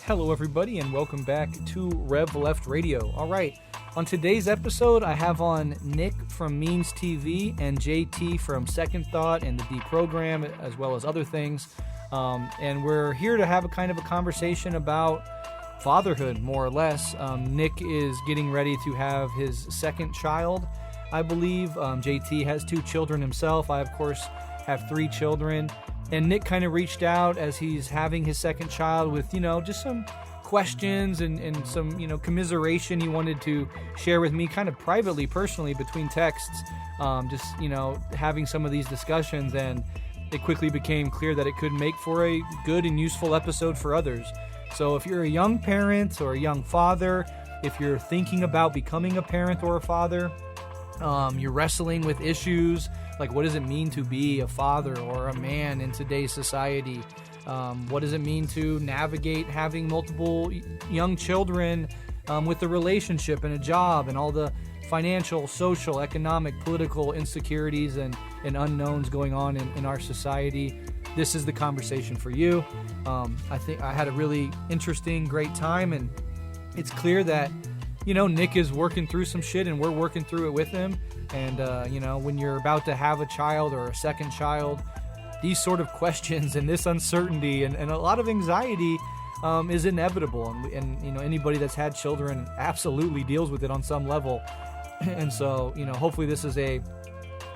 Hello, everybody, and welcome back to Rev Left Radio. All right, on today's episode, I have on Nick from Means TV and JT from Second Thought and the Deprogram, as well as other things. And we're here to have a kind of a conversation about fatherhood, more or less. Nick is getting ready to have his second child, I believe. JT has 2 children himself. I, of course, have 3 children. And Nick kind of reached out as he's having his second child with, just some questions and some, commiseration he wanted to share with me kind of privately, personally, between texts, having some of these discussions. And it quickly became clear that it could make for a good and useful episode for others. So if you're a young parent or a young father, if you're thinking about becoming a parent or a father, you're wrestling with issues like what does it mean to be a father or a man in today's society? What does it mean to navigate having multiple young children with a relationship and a job and all the financial, social, economic, political insecurities and unknowns going on in our society? This is the conversation for you. I think I had a really interesting, great time, and it's clear that Nick is working through some shit and we're working through it with him. And, when you're about to have a child or a second child, these sort of questions and this uncertainty and a lot of anxiety is inevitable. And anybody that's had children absolutely deals with it on some level. And so, hopefully this is a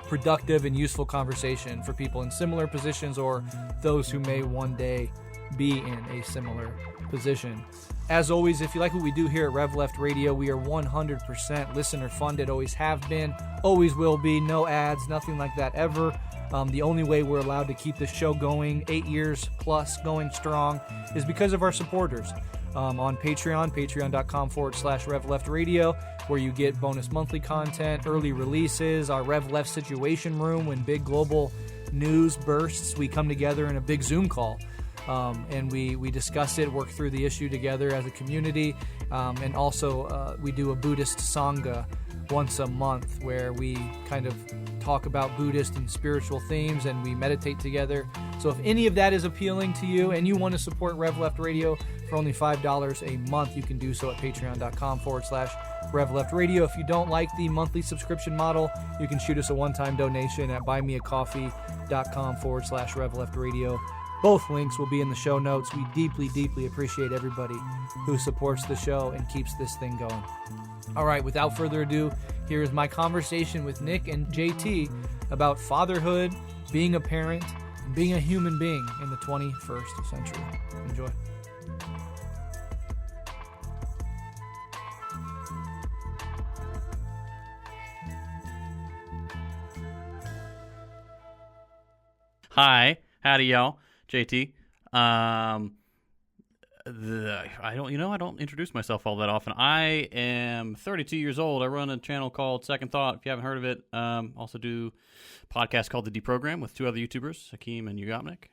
productive and useful conversation for people in similar positions or those who may one day be in a similar position. As always, if you like what we do here at Rev Left Radio, we are 100% listener funded, always have been, always will be, no ads, nothing like that ever. The only way we're allowed to keep this show going, 8 years plus going strong, is because of our supporters. On Patreon, patreon.com/Rev Left Radio, where you get bonus monthly content, early releases, our Rev Left Situation Room. When big global news bursts, we come together in a big Zoom call. And we discuss it, work through the issue together as a community, and also we do a Buddhist Sangha once a month where we kind of talk about Buddhist and spiritual themes and we meditate together. So if any of that is appealing to you and you want to support Rev Left Radio for only $5 a month, you can do so at patreon.com/Rev Left Radio. If you don't like the monthly subscription model, you can shoot us a one-time donation at buymeacoffee.com/Rev Left Radio. Both links will be in the show notes. We deeply, deeply appreciate everybody who supports the show and keeps this thing going. All right, without further ado, here is my conversation with Nick and JT about fatherhood, being a parent, and being a human being in the 21st century. Enjoy. Hi, howdy y'all. JT. I don't introduce myself all that often. I am 32 years old. I run a channel called Second Thought, if you haven't heard of it. Also do a podcast called The Deprogram with 2 other YouTubers, Hakeem and Yugopnik.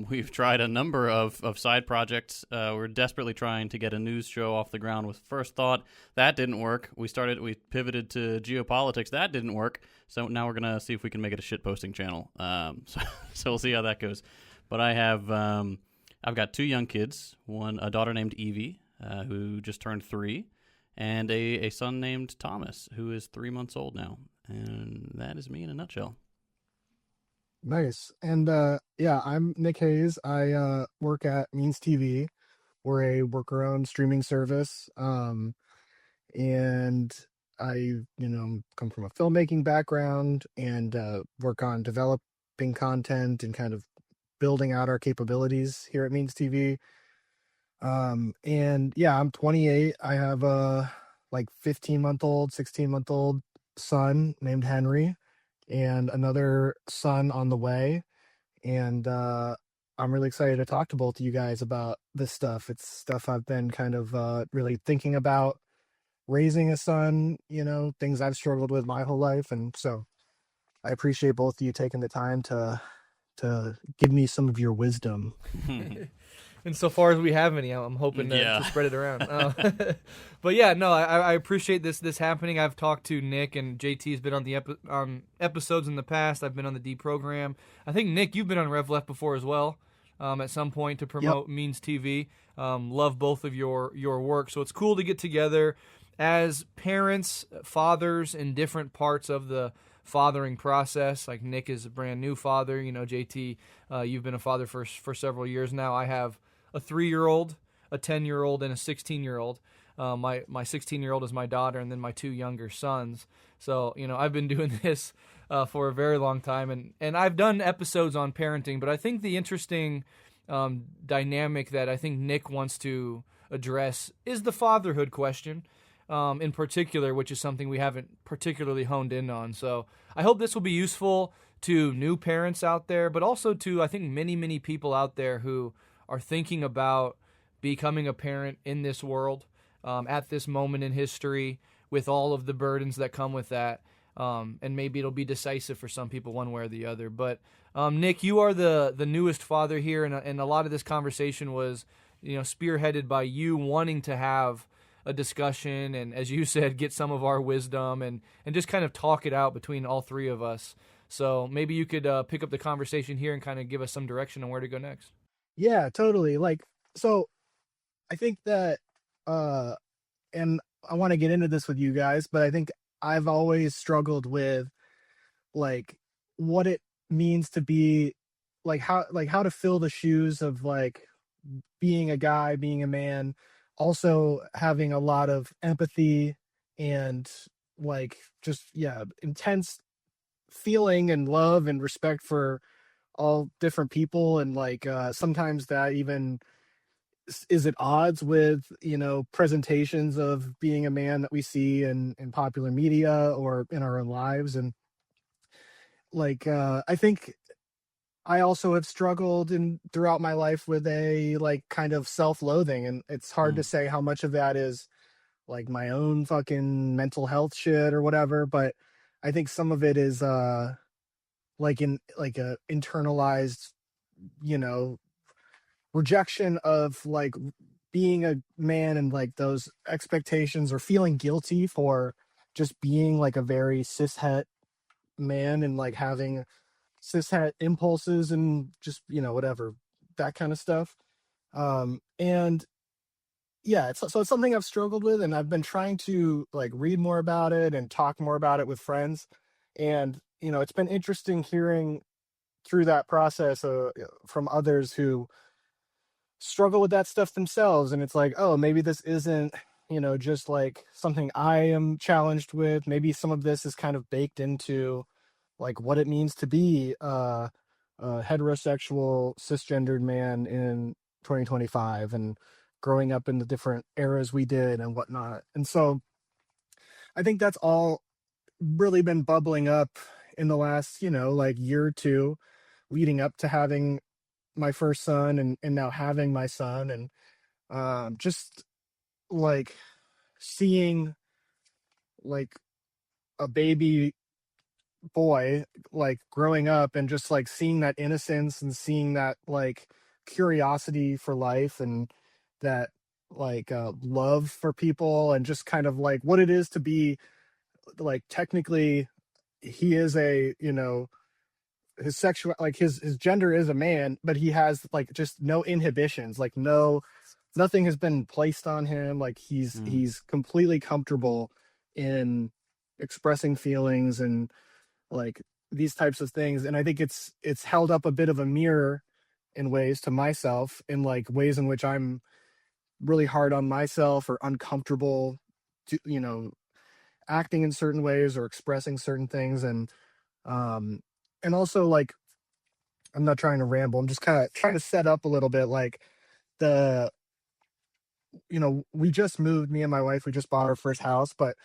We've tried a number of side projects. We're desperately trying to get a news show off the ground with First Thought. That didn't work. We pivoted to geopolitics. That didn't work. So now we're going to see if we can make it a shitposting channel. So we'll see how that goes. But I've got 2 young kids, a daughter named Evie, who just turned 3, and a son named Thomas, who is 3 months old now. And that is me in a nutshell. Nice. And I'm Nick Hayes. I work at Means TV. We're a worker-owned streaming service. And I, come from a filmmaking background and work on developing content and kind of building out our capabilities here at Means TV. I'm 28. I have a 15-month-old, 16-month-old son named Henry and another son on the way. And I'm really excited to talk to both of you guys about this stuff. It's stuff I've been kind of really thinking about raising a son, things I've struggled with my whole life. And so I appreciate both of you taking the time to give me some of your wisdom. And so far as we have any, I'm hoping to spread it around. But yeah, no, I appreciate this happening. I've talked to Nick, and JT's been on the episodes in the past. I've been on the Deprogram. I think, Nick, you've been on Rev Left before as well. at some point to promote Means TV. Love both of your work. So it's cool to get together as parents, fathers in different parts of the fathering process. Like Nick is a brand new father. You know, JT, you've been a father for several years now. I have a 3-year-old, a 10-year-old, and a 16-year-old. My 16-year-old is my daughter, and then my 2 younger sons. So, you know, I've been doing this for a very long time, and I've done episodes on parenting, but I think the interesting dynamic that I think Nick wants to address is the fatherhood question in particular, which is something we haven't particularly honed in on. So I hope this will be useful to new parents out there, but also to, I think, many, many people out there who are thinking about becoming a parent in this world at this moment in history with all of the burdens that come with that. And maybe it'll be decisive for some people one way or the other. But Nick, you are the newest father here, and a lot of this conversation was, you know, spearheaded by you wanting to have a discussion and, as you said, get some of our wisdom and just kind of talk it out between all three of us. So maybe you could pick up the conversation here and kind of give us some direction on where to go next. Yeah, totally. Like, so I think that, and I want to get into this with you guys, but I think I've always struggled with like what it means to be how to fill the shoes of like being a guy, being a man, also having a lot of empathy and like just intense feeling and love and respect for all different people, and like sometimes that even is at odds with, you know, presentations of being a man that we see in popular media or in our own lives. And like I think I also have struggled throughout my life with a like kind of self-loathing, and it's hard to say how much of that is like my own fucking mental health shit or whatever, but I think some of it is like in like a internalized, you know, rejection of like being a man and like those expectations, or feeling guilty for just being like a very cishet man and like having cishet impulses and just, you know, whatever, that kind of stuff. And yeah, it's something I've struggled with, and I've been trying to like read more about it and talk more about it with friends. And, you know, it's been interesting hearing through that process from others who struggle with that stuff themselves. And it's like, oh, maybe this isn't, you know, just like something I am challenged with. Maybe some of this is kind of baked into like what it means to be a heterosexual cisgendered man in 2025 and growing up in the different eras we did and whatnot. And so I think that's all really been bubbling up in the last, you know, like year or two leading up to having my first son and now having my son. And just like seeing like a baby boy like growing up and just like seeing that innocence and seeing that like curiosity for life and that like love for people, and just kind of like what it is to be like technically he is a, you know, his sexual, like his gender is a man, but he has like just no inhibitions, like nothing has been placed on him. Like he's completely comfortable in expressing feelings and like these types of things. And I think it's held up a bit of a mirror in ways to myself, in like ways in which I'm really hard on myself or uncomfortable to, you know, acting in certain ways or expressing certain things. And also like, I'm not trying to ramble, I'm just kind of trying to set up a little bit like you know, we just moved, me and my wife, we just bought our first house, but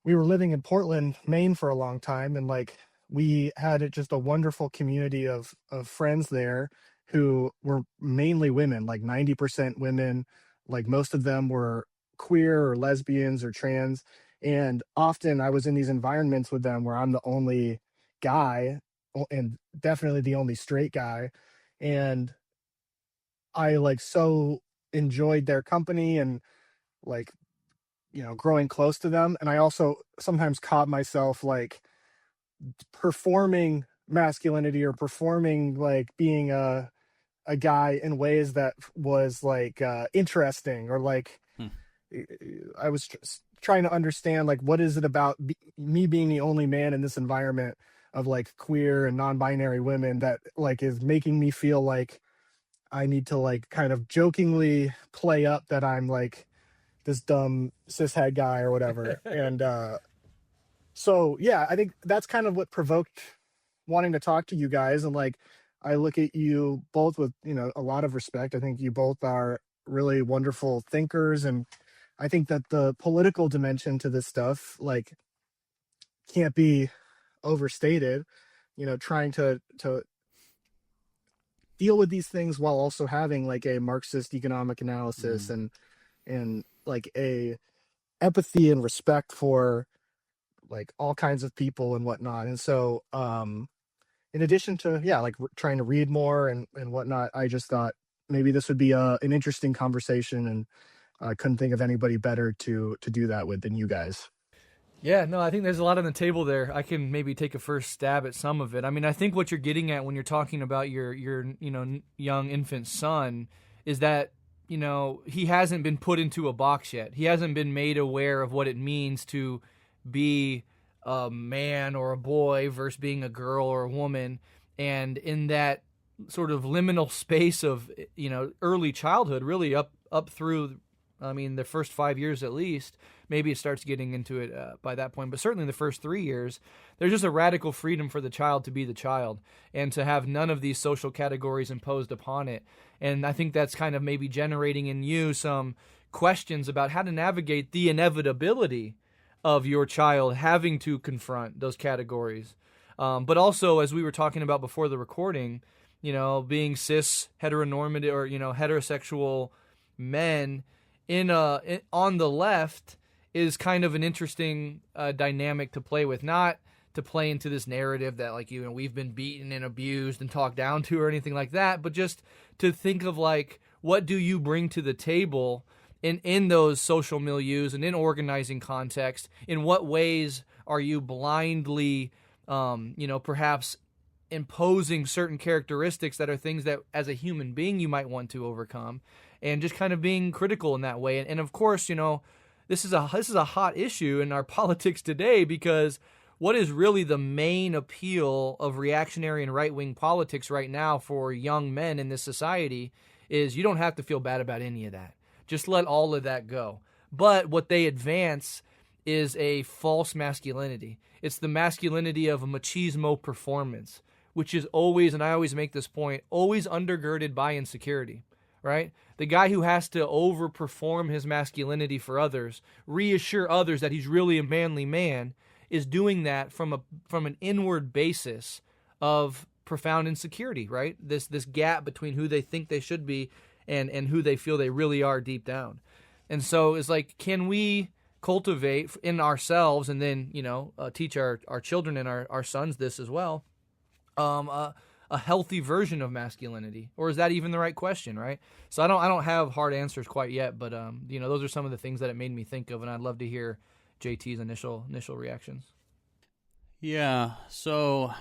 we were living in Portland, Maine for a long time. And like, we had just a wonderful community of friends there who were mainly women, like 90% women. Like most of them were queer or lesbians or trans. And often I was in these environments with them where I'm the only guy and definitely the only straight guy. And I like so enjoyed their company and like, you know, growing close to them. And I also sometimes caught myself like performing masculinity or performing like being a a guy in ways that was like interesting, or like I was trying to understand, like, what is it about me being the only man in this environment of like queer and non-binary women that like is making me feel like I need to like kind of jokingly play up that I'm like this dumb cishet guy or whatever. And so yeah, I think that's kind of what provoked wanting to talk to you guys. And like, I look at you both with, you know, a lot of respect. I think you both are really wonderful thinkers, and I think that the political dimension to this stuff like can't be overstated. You know, trying to deal with these things while also having like a Marxist economic analysis and like a empathy and respect for like all kinds of people and whatnot. And so in addition to like trying to read more and whatnot, I just thought maybe this would be an interesting conversation, and I couldn't think of anybody better to do that with than you guys. Yeah, no, I think there's a lot on the table there. I can maybe take a first stab at some of it. I mean, I think what you're getting at when you're talking about your young infant son is that, you know, he hasn't been put into a box yet. He hasn't been made aware of what it means to be a man or a boy versus being a girl or a woman. And in that sort of liminal space of, you know, early childhood, really up through, I mean, the first 5 years at least. Maybe it starts getting into it by that point, but certainly the first 3 years, there's just a radical freedom for the child to be the child and to have none of these social categories imposed upon it. And I think that's kind of maybe generating in you some questions about how to navigate the inevitability of your child having to confront those categories. But also, as we were talking about before the recording, you know, being cis, heteronormative, or, you know, heterosexual men on the left is kind of an interesting dynamic to play with. Not to play into this narrative that, like, you know, we've been beaten and abused and talked down to or anything like that, but just to think of, like, what do you bring to the table in those social milieus and in organizing context? In what ways are you blindly, perhaps imposing certain characteristics that are things that as a human being you might want to overcome, and just kind of being critical in that way. And of course, you know, this is a hot issue in our politics today, because what is really the main appeal of reactionary and right-wing politics right now for young men in this society is you don't have to feel bad about any of that. Just let all of that go. But what they advance is a false masculinity. It's the masculinity of a machismo performance, which is always, and I always make this point, always undergirded by insecurity, right? The guy who has to overperform his masculinity for others, reassure others that he's really a manly man, is doing that from an inward basis of profound insecurity, right? This gap between who they think they should be and who they feel they really are deep down. And so it's like, can we cultivate in ourselves, and then, you know, teach our children and our sons this as well, a healthy version of masculinity? Or is that even the right question, right? So I don't have hard answers quite yet, but those are some of the things that it made me think of, and I'd love to hear JT's initial reactions. Yeah, so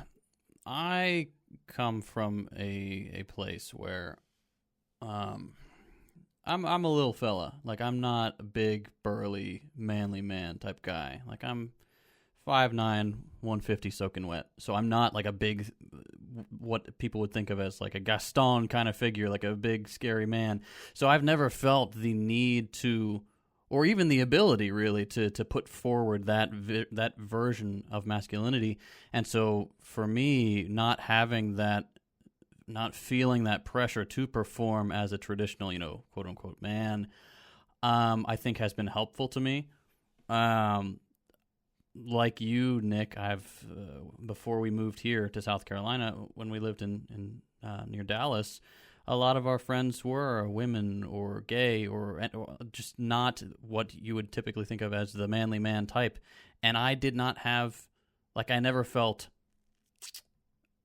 I come from a place where I'm a little fella. Like, I'm not a big, burly, manly man type guy. Like, I'm 5'9", 150 soaking wet. So I'm not like a big, what people would think of as like a Gaston kind of figure, like a big, scary man. So I've never felt the need to, or even the ability really to put forward that version of masculinity. And so for me, not having that, not feeling that pressure to perform as a traditional, you know, quote unquote man, I think has been helpful to me. Like you, Nick, I've before we moved here to South Carolina, when we lived in near Dallas, a lot of our friends were women or gay or just not what you would typically think of as the manly man type. And I did not have, like, I never felt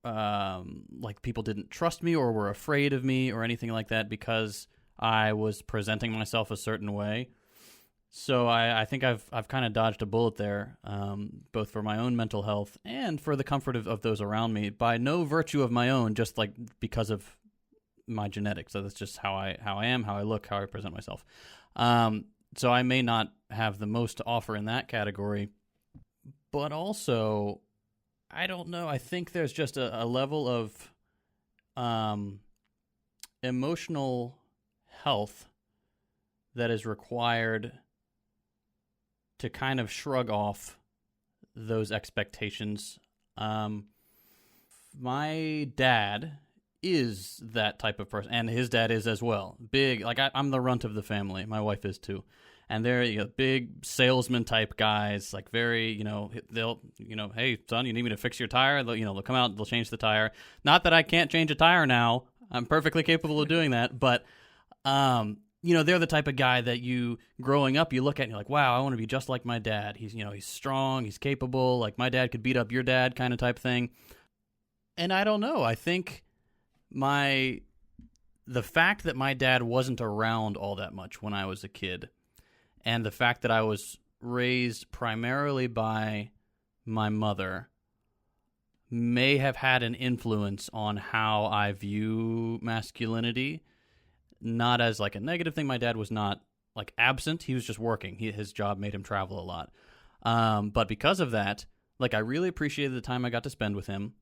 like people didn't trust me or were afraid of me or anything like that because I was presenting myself a certain way. So I think I've kind of dodged a bullet there, both for my own mental health and for the comfort of those around me, by no virtue of my own, just like because of my genetics. So that's just how I am, how I look, how I present myself. So I may not have the most to offer in that category, but also I don't know. I think there's just a level of emotional health that is required to kind of shrug off those expectations. My dad is that type of person, and his dad is as well. Big, like I'm the runt of the family. My wife is too. And they're big salesman type guys, like very, they'll, hey, son, you need me to fix your tire? They'll come out, they'll change the tire. Not that I can't change a tire now. I'm perfectly capable of doing that. But, they're the type of guy that growing up, you look at and you're like, wow, I want to be just like my dad. He's strong, he's capable, like my dad could beat up your dad kind of type thing. And I don't know. I think the fact that my dad wasn't around all that much when I was a kid, and the fact that I was raised primarily by my mother may have had an influence on how I view masculinity, not as like a negative thing. My dad was not like absent. He was just working. His job made him travel a lot. But because of that, like I really appreciated the time I got to spend with him,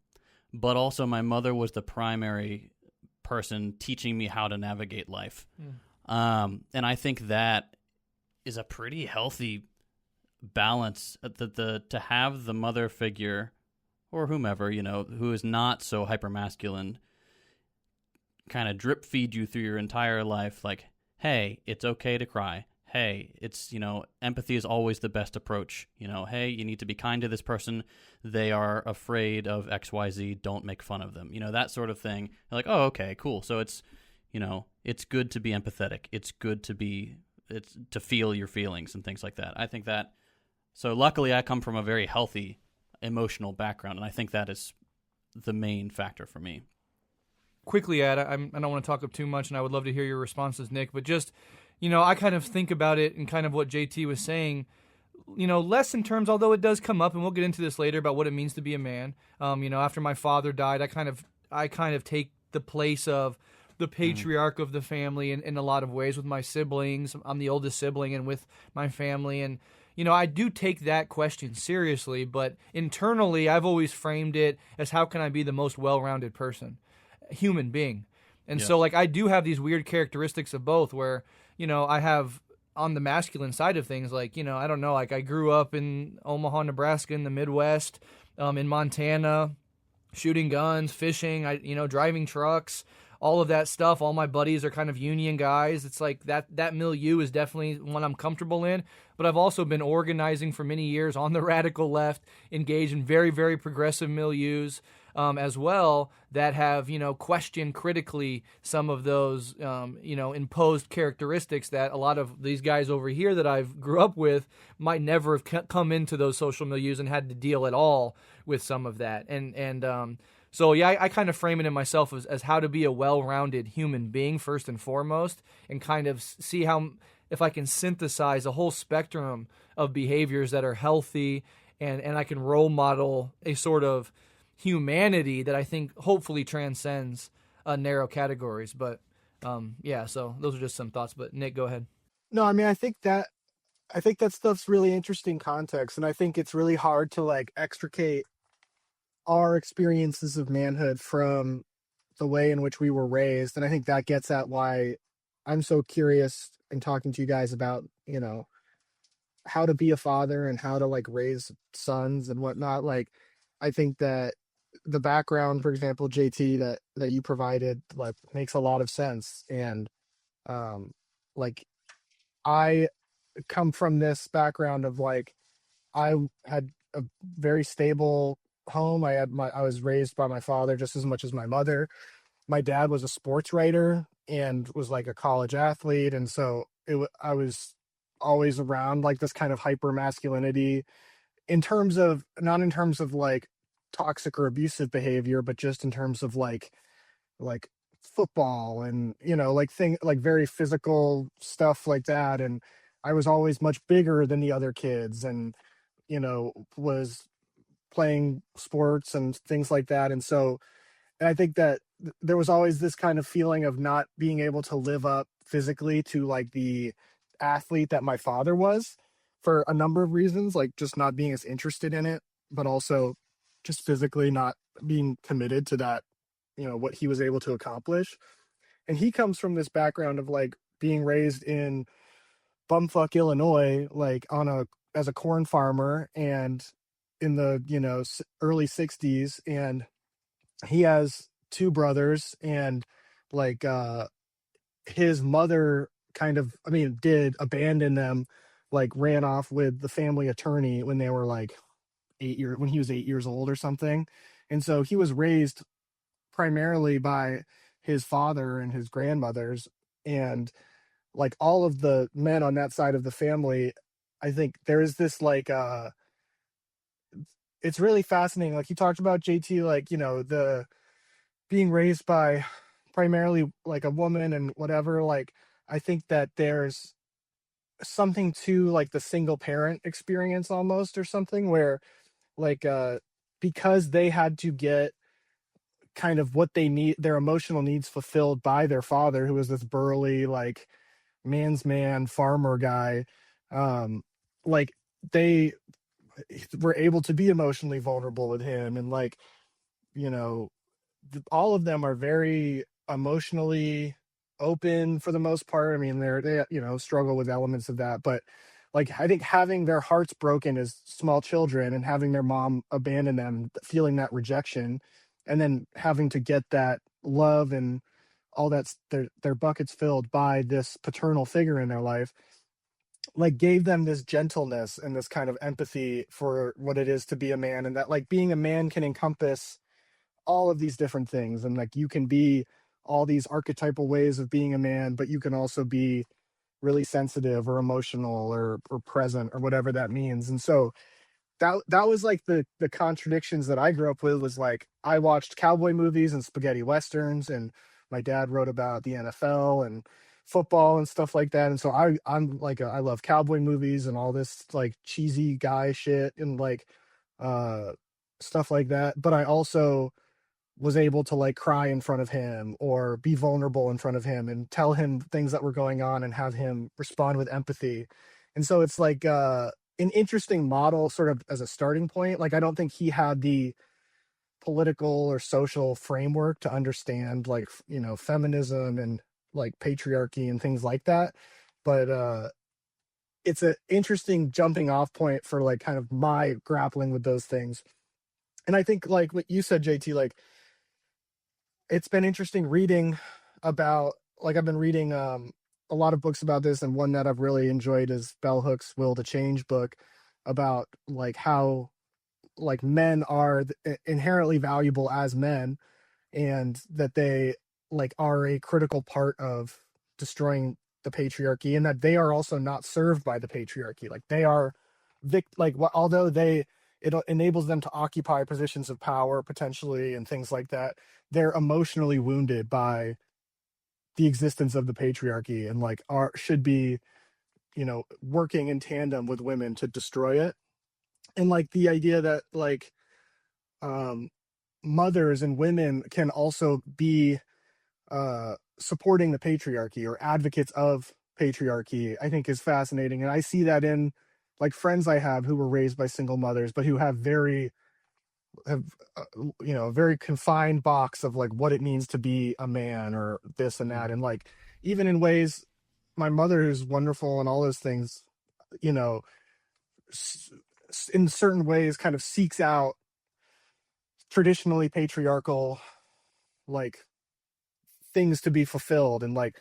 but also my mother was the primary person teaching me how to navigate life. And I think that is a pretty healthy balance, to have the mother figure or whomever, who is not so hypermasculine, kind of drip feed you through your entire life. Like, hey, it's okay to cry. Hey, it's, empathy is always the best approach. Hey, you need to be kind to this person. They are afraid of XYZ. Don't make fun of them. That sort of thing. You're like, oh, okay, cool. So it's, it's good to be empathetic. It's good to feel your feelings and things like that. I think that, so luckily I come from a very healthy emotional background, and I think that is the main factor for me. Quickly, Ad, I don't want to talk up too much, and I would love to hear your responses, Nick, but just, I kind of think about it and kind of what JT was saying, less in terms, although it does come up, and we'll get into this later about what it means to be a man. After my father died, I kind of take the place of the patriarch of the family in a lot of ways with my siblings. I'm the oldest sibling, and with my family, and I do take that question seriously, but internally I've always framed it as how can I be the most well-rounded human being. And so like I do have these weird characteristics of both where, I have on the masculine side of things, like, I don't know, like I grew up in Omaha, Nebraska in the Midwest, in Montana, shooting guns, fishing, driving trucks, all of that stuff. All my buddies are kind of union guys. It's like that milieu is definitely one I'm comfortable in. But I've also been organizing for many years on the radical left, engaged in very, very progressive milieus as well that have, questioned critically some of those, imposed characteristics that a lot of these guys over here that I've grew up with might never have come into those social milieus and had to deal at all with some of that. So, yeah, I kind of frame it in myself as how to be a well-rounded human being first and foremost, and kind of see if I can synthesize a whole spectrum of behaviors that are healthy, and I can role model a sort of humanity that I think hopefully transcends narrow categories. But, so those are just some thoughts. But, Nick, go ahead. No, I mean, I think that stuff's really interesting context, and I think it's really hard to like extricate our experiences of manhood from the way in which we were raised. And I think that gets at why I'm so curious in talking to you guys about, how to be a father and how to like raise sons and whatnot. Like, I think that the background, for example, JT, that you provided, like, makes a lot of sense. And, like, I come from this background of like, I had a very stable home. I was raised by my father just as much as my mother. My dad was a sports writer and was like a college athlete, and so I was always around like this kind of hyper masculinity, not in terms of like toxic or abusive behavior, but just in terms of like football and like very physical stuff like that. And I was always much bigger than the other kids, and was playing sports and things like that. And I think that there was always this kind of feeling of not being able to live up physically to like the athlete that my father was, for a number of reasons, like just not being as interested in it, but also just physically not being committed to that, what he was able to accomplish. And he comes from this background of like being raised in bumfuck Illinois, like as a corn farmer, and in the early 60s. And he has two brothers, and like his mother kind of, did abandon them, like ran off with the family attorney when they were like when he was 8 years old or something. And so he was raised primarily by his father and his grandmothers, and like all of the men on that side of the family, I think there is this like it's really fascinating. Like you talked about, JT, like the being raised by primarily like a woman and whatever. Like I think that there's something to like the single parent experience almost, or something, where like because they had to get kind of what they need, their emotional needs fulfilled by their father, who was this burly like man's man farmer guy. Like they were able to be emotionally vulnerable with him, and like you know all of them are very emotionally open for the most part. I mean, they struggle with elements of that, but like I think having their hearts broken as small children and having their mom abandon them, feeling that rejection, and then having to get that love and all that's their buckets filled by this paternal figure in their life, like gave them this gentleness and this kind of empathy for what it is to be a man, and that like being a man can encompass all of these different things, and like you can be all these archetypal ways of being a man, but you can also be really sensitive or emotional or present or whatever that means. And so that was like the contradictions that I grew up with. Was like I watched cowboy movies and spaghetti westerns, and my dad wrote about the NFL and football and stuff like that. And so I'm like I love cowboy movies and all this like cheesy guy shit and like uh stuff like that. But I also was able to like cry in front of him or be vulnerable in front of him and tell him things that were going on and have him respond with empathy. And so it's like an interesting model sort of as a starting point. Like I don't think he had the political or social framework to understand like feminism and like patriarchy and things like that, but it's an interesting jumping off point for like kind of my grappling with those things. And I think like what you said, JT, like it's been interesting reading about, like I've been reading a lot of books about this, and one that I've really enjoyed is Bell Hook's Will to Change book, about like how like men are inherently valuable as men, and that they like are a critical part of destroying the patriarchy, and that they are also not served by the patriarchy. Like they are although it enables them to occupy positions of power potentially and things like that, they're emotionally wounded by the existence of the patriarchy, and like should be working in tandem with women to destroy it. And like the idea that like mothers and women can also be supporting the patriarchy or advocates of patriarchy, I think is fascinating. And I see that in like friends I have who were raised by single mothers, but who have a very confined box of like what it means to be a man or this and that. And like even in ways, my mother, who's wonderful and all those things, in certain ways kind of seeks out traditionally patriarchal like things to be fulfilled. And like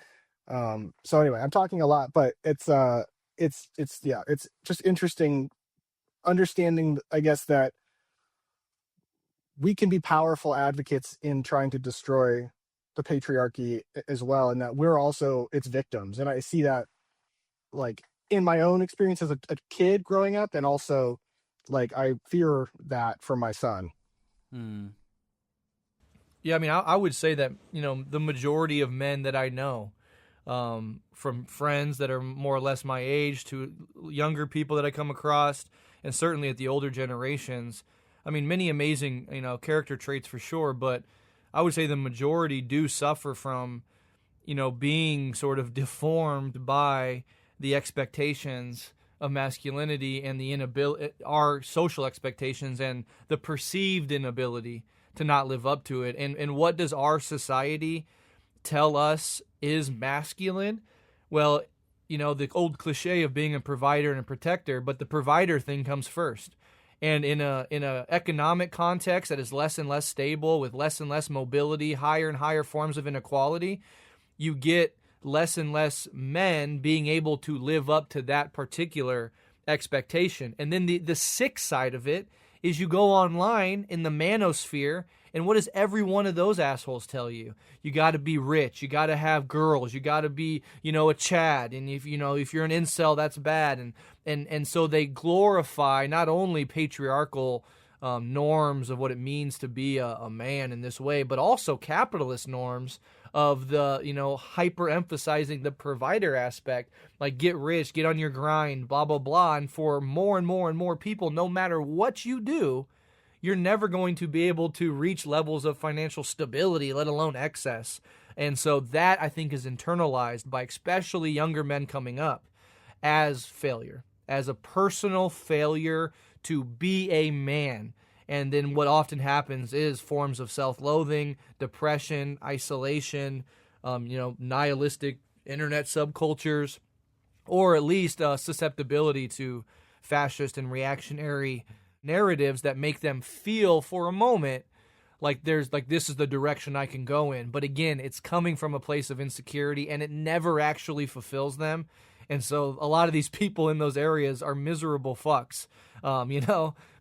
so anyway, I'm talking a lot, but it's just interesting understanding, I guess, that we can be powerful advocates in trying to destroy the patriarchy as well, and that we're also its victims. And I see that like in my own experience as a kid growing up, and also like I fear that for my son. Yeah, I mean, I would say that, the majority of men that I know, from friends that are more or less my age to younger people that I come across, and certainly at the older generations, I mean, many amazing, character traits for sure, but I would say the majority do suffer from, being sort of deformed by the expectations of masculinity and the inability, our social expectations and the perceived inability to not live up to it. And what does our society tell us is masculine? Well, the old cliche of being a provider and a protector, but the provider thing comes first. And in a economic context that is less and less stable, with less and less mobility, higher and higher forms of inequality, you get less and less men being able to live up to that particular expectation. And then the sick side of it is you go online in the manosphere, and what does every one of those assholes tell you? You got to be rich. You got to have girls. You got to be, a Chad. And if you're an incel, that's bad. And so they glorify not only patriarchal norms of what it means to be a man in this way, but also capitalist norms of the, hyper emphasizing the provider aspect, like get rich, get on your grind, blah, blah, blah. And for more and more and more people, no matter what you do, you're never going to be able to reach levels of financial stability, let alone excess. And so that, I think, is internalized by especially younger men coming up as failure, as a personal failure to be a man. And then what often happens is forms of self-loathing, depression, isolation, nihilistic internet subcultures, or at least susceptibility to fascist and reactionary narratives that make them feel for a moment like this is the direction I can go in. But again, it's coming from a place of insecurity, and it never actually fulfills them. And so a lot of these people in those areas are miserable fucks,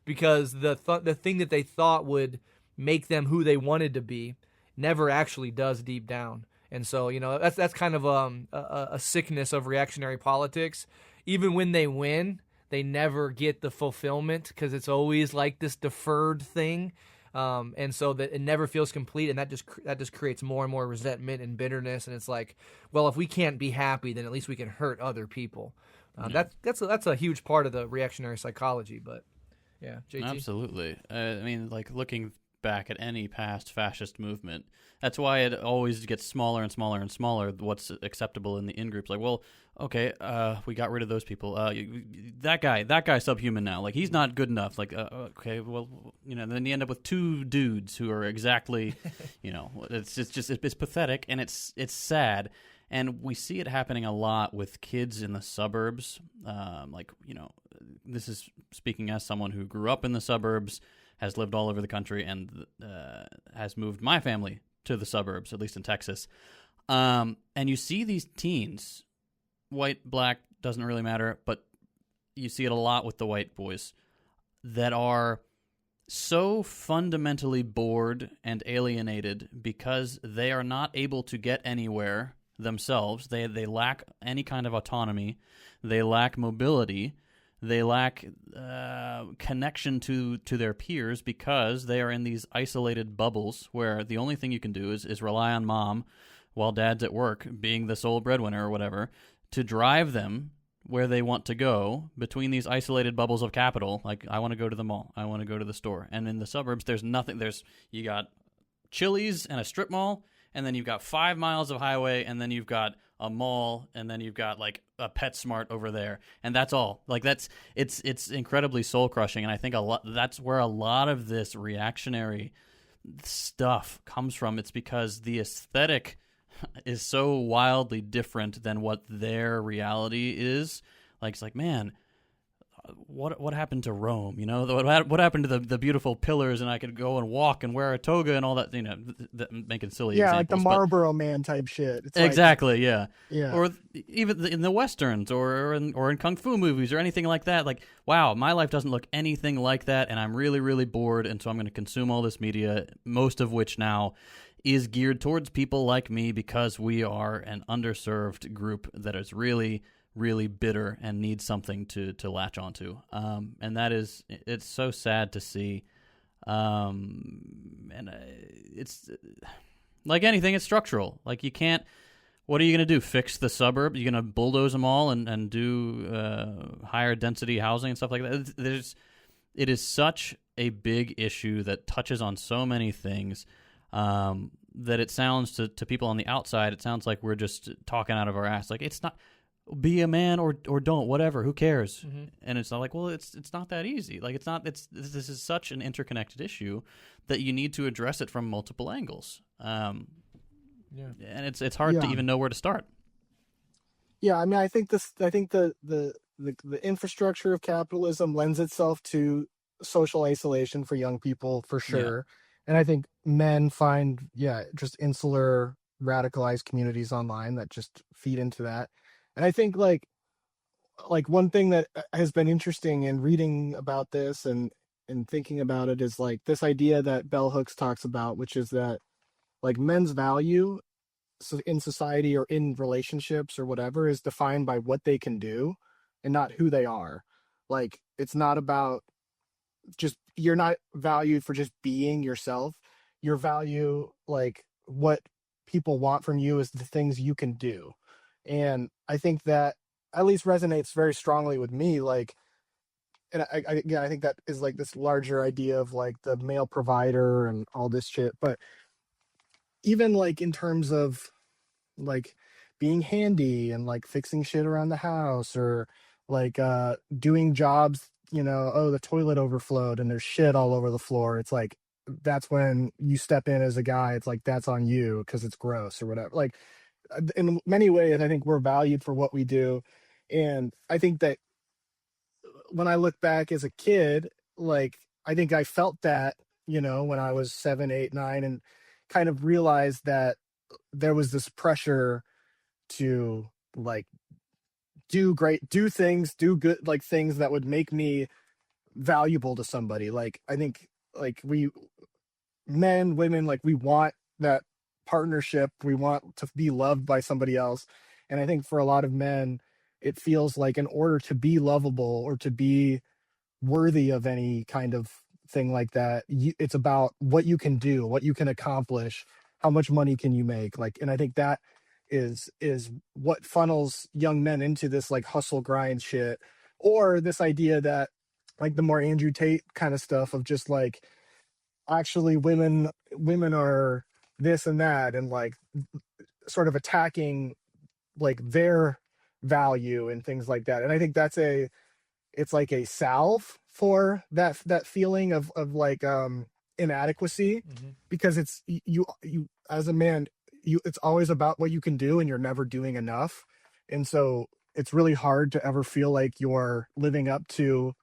because the thing that they thought would make them who they wanted to be never actually does deep down. And so, that's kind of a sickness of reactionary politics. Even when they win, they never get the fulfillment because it's always like this deferred thing. And so that it never feels complete, and that just creates more and more resentment and bitterness. And it's like, well, if we can't be happy, then at least we can hurt other people. That's a huge part of the reactionary psychology. But yeah, JT? Absolutely. Looking back at any past fascist movement, that's why it always gets smaller and smaller and smaller. What's acceptable in the in-groups? Like, well, okay, we got rid of those people. That guy's subhuman now. Like, he's not good enough. Like, okay, well, then you end up with two dudes who are exactly, it's pathetic, and it's sad. And we see it happening a lot with kids in the suburbs. This is speaking as someone who grew up in the suburbs, has lived all over the country, and has moved my family to the suburbs, at least in Texas. And you see these teens, white, black, doesn't really matter, but you see it a lot with the white boys, that are so fundamentally bored and alienated because they are not able to get anywhere themselves. They lack any kind of autonomy. They lack mobility. They lack connection to their peers because they are in these isolated bubbles where the only thing you can do is rely on mom while dad's at work, being the sole breadwinner or whatever, to drive them where they want to go between these isolated bubbles of capital. Like, I want to go to the mall. I want to go to the store. And in the suburbs, there's nothing. You got Chili's and a strip mall, and then you've got 5 miles of highway, and then you've got a mall, and then you've got like a PetSmart over there, and that's all. Like, it's incredibly soul crushing, and I think that's where a lot of this reactionary stuff comes from. It's because the aesthetic is so wildly different than what their reality is. Like, it's like, man, what happened to Rome? What happened to the beautiful pillars, and I could go and walk and wear a toga and all that. Making silly examples. Like the Marlboro Man type shit. It's exactly, yeah. Or even in the westerns, or in kung fu movies, or anything like that. Like, wow, my life doesn't look anything like that, and I'm really, really bored, and so I'm going to consume all this media, most of which now is geared towards people like me because we are an underserved group that is really, really bitter and needs something to latch onto. And it's so sad to see. It's like anything, it's structural. Like, you can't, what are you going to do? Fix the suburb? You're going to bulldoze them all and do higher density housing and stuff like that? It is such a big issue that touches on so many things. that it sounds to people on the outside, it sounds like we're just talking out of our ass. Like, it's not, be a man or don't, whatever, who cares? And it's not like, well, it's not that easy. Like, it's not, this is such an interconnected issue that you need to address it from multiple angles. And it's hard to even know where to start. Yeah, I mean, I think the infrastructure of capitalism lends itself to social isolation for young people, for sure. And I think men find, just insular, radicalized communities online that just feed into that. And I think like one thing that has been interesting in reading about this and thinking about it is like this idea that Bell Hooks talks about, which is that like men's value in society or in relationships or whatever is defined by what they can do and not who they are. Like, it's not about just, you're not valued for just being yourself. Your value, like what people want from you, is the things you can do. And I think that at least resonates very strongly with me. Like, and I think that is like this larger idea of like the male provider and all this shit. But even like in terms of like being handy and like fixing shit around the house, or like doing jobs, the toilet overflowed and there's shit all over the floor. It's like, that's when you step in as a guy. It's like, that's on you because it's gross or whatever. Like, in many ways, I think we're valued for what we do. And I think that when I look back as a kid, like, I think I felt that, when I was 7, 8, 9, and kind of realized that there was this pressure to like do things, do good, like things that would make me valuable to somebody. Like, I think like men, women, like we want that partnership. We want to be loved by somebody else. And I think for a lot of men, it feels like in order to be lovable or to be worthy of any kind of thing like that, it's about what you can do, what you can accomplish, how much money can you make. Like, and I think that is what funnels young men into this like hustle grind shit, or this idea that like the more Andrew Tate kind of stuff of just like, actually women are this and that, and like sort of attacking like their value and things like that. And I think it's like a salve for that feeling of like inadequacy, because it's you as a man, it's always about what you can do and you're never doing enough. And so it's really hard to ever feel like you're living up to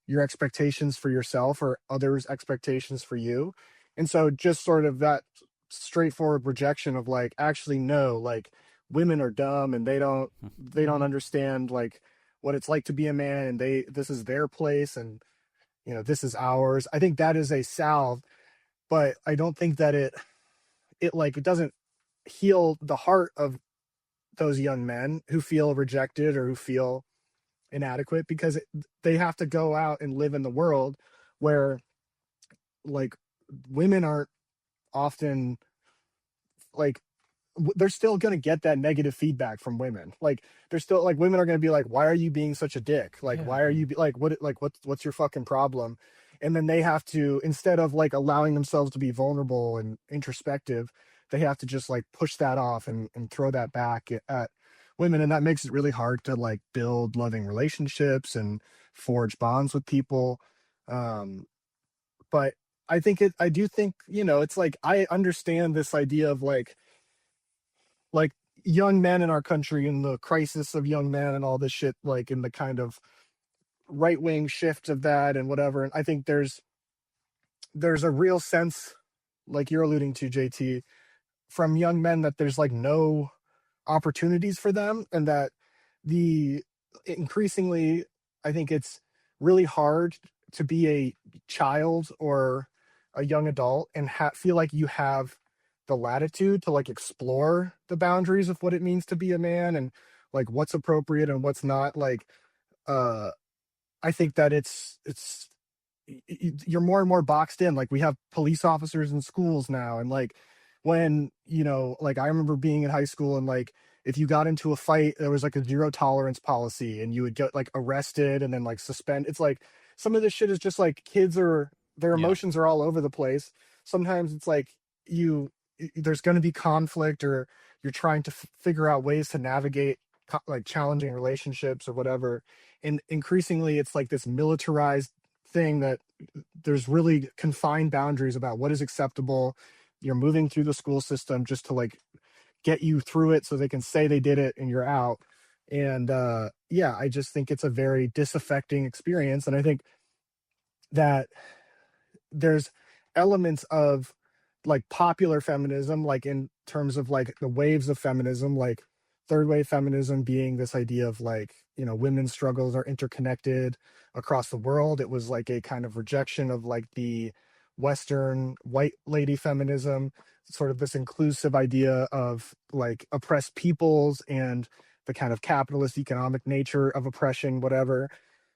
your expectations for yourself or others' expectations for you. And so just sort of that straightforward rejection of like, actually, no, like women are dumb and they don't understand like what it's like to be a man, and this is their place, and this is ours. I think that is a salve, but I don't think that it doesn't heal the heart of those young men who feel rejected or who feel inadequate, because they have to go out and live in the world where like women aren't often like, they're still going to get that negative feedback from women. Like, they're still like, women are going to be like, why are you being such a dick? Like, why are you like, what's your fucking problem? And then they have to, instead of like allowing themselves to be vulnerable and introspective, they have to just like push that off and throw that back at women. And that makes it really hard to like build loving relationships and forge bonds with people. But I do think, it's like, I understand this idea of like young men in our country and the crisis of young men and all this shit, like in the kind of right-wing shift of that and whatever. And I think there's a real sense, like you're alluding to, JT, from young men, that there's like no opportunities for them, and that increasingly, I think it's really hard to be a child or a young adult and feel like you have the latitude to like explore the boundaries of what it means to be a man and like what's appropriate and what's not. Like, I think that you're more and more boxed in. Like, we have police officers in schools now, and like when like I remember being in high school, and like if you got into a fight, there was like a zero tolerance policy, and you would get like arrested and then like suspend. It's like some of this shit is just like, their emotions are all over the place. Sometimes it's like there's going to be conflict, or you're trying to figure out ways to navigate like challenging relationships or whatever. And increasingly it's like this militarized thing that there's really confined boundaries about what is acceptable. You're moving through the school system just to like get you through it so they can say they did it and you're out. And yeah, I just think it's a very disaffecting experience. And I think that there's elements of like popular feminism, like in terms of like the waves of feminism, like third wave feminism being this idea of like, you know, women's struggles are interconnected across the world. It was like a kind of rejection of like the Western white lady feminism, sort of this inclusive idea of like oppressed peoples and the kind of capitalist economic nature of oppression, whatever.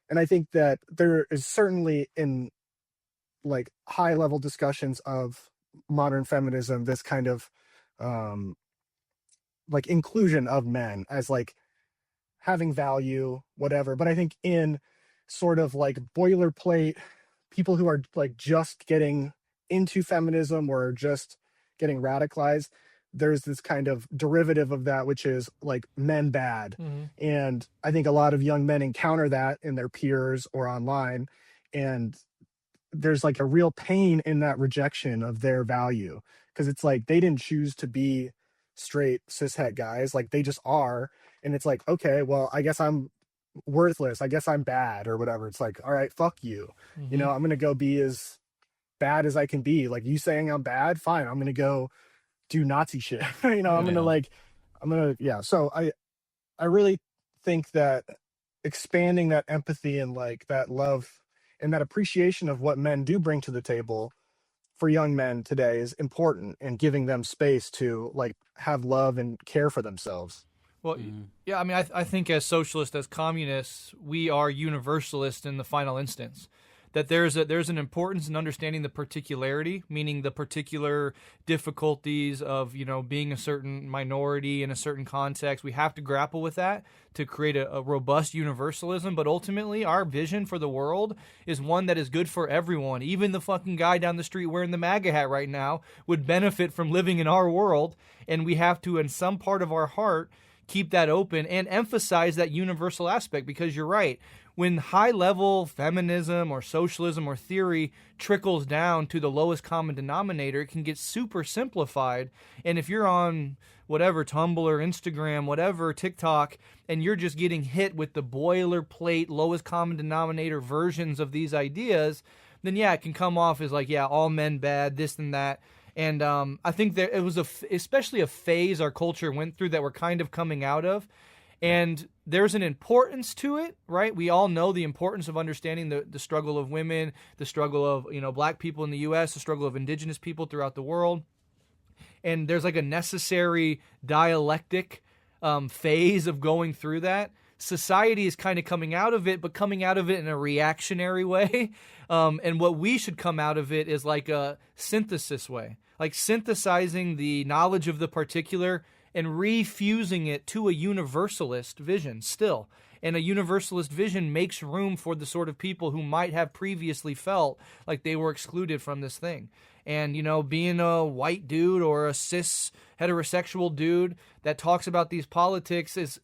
And I think that there is certainly in like high level discussions of modern feminism this kind of like inclusion of men as like having value, whatever. But I think in sort of like boilerplate people who are like just getting into feminism or just getting radicalized, there's this kind of derivative of that, which is like men bad. And I think a lot of young men encounter that in their peers or online. And there's like a real pain in that rejection of their value, because it's like they didn't choose to be straight cishet guys, like they just are. And it's like, okay, well, I guess I'm worthless, I guess I'm bad or whatever. It's like, all right, fuck you. You know, I'm gonna go be as bad as I can be. Like, you saying I'm bad, fine, I'm gonna go do Nazi shit. You know, yeah. So I really think that expanding that empathy and like that love and that appreciation of what men do bring to the table for young men today is important, and giving them space to like have love and care for themselves. Well, yeah, I mean, I think as socialists, as communists, we are universalists in the final instance. That there's an importance in understanding the particularity, meaning the particular difficulties of, you know, being a certain minority in a certain context. We have to grapple with that to create a robust universalism. But ultimately, our vision for the world is one that is good for everyone. Even the fucking guy down the street wearing the MAGA hat right now would benefit from living in our world. And we have to, in some part of our heart, keep that open and emphasize that universal aspect, because you're right. When high-level feminism or socialism or theory trickles down to the lowest common denominator, it can get super simplified. And if you're on whatever, Tumblr, Instagram, whatever, TikTok, and you're just getting hit with the boilerplate, lowest common denominator versions of these ideas, then yeah, it can come off as like, yeah, all men bad, this and that. And I think that it was especially a phase our culture went through that we're kind of coming out of. And there's an importance to it, right? We all know the importance of understanding the struggle of women, the struggle of, you know, black people in the U.S., the struggle of indigenous people throughout the world. And there's like a necessary dialectic phase of going through that. Society is kind of coming out of it, but coming out of it in a reactionary way. And what we should come out of it is like a synthesis way, like synthesizing the knowledge of the particular and refusing it to a universalist vision still. And a universalist vision makes room for the sort of people who might have previously felt like they were excluded from this thing. And, you know, being a white dude or a cis heterosexual dude that talks about these politics is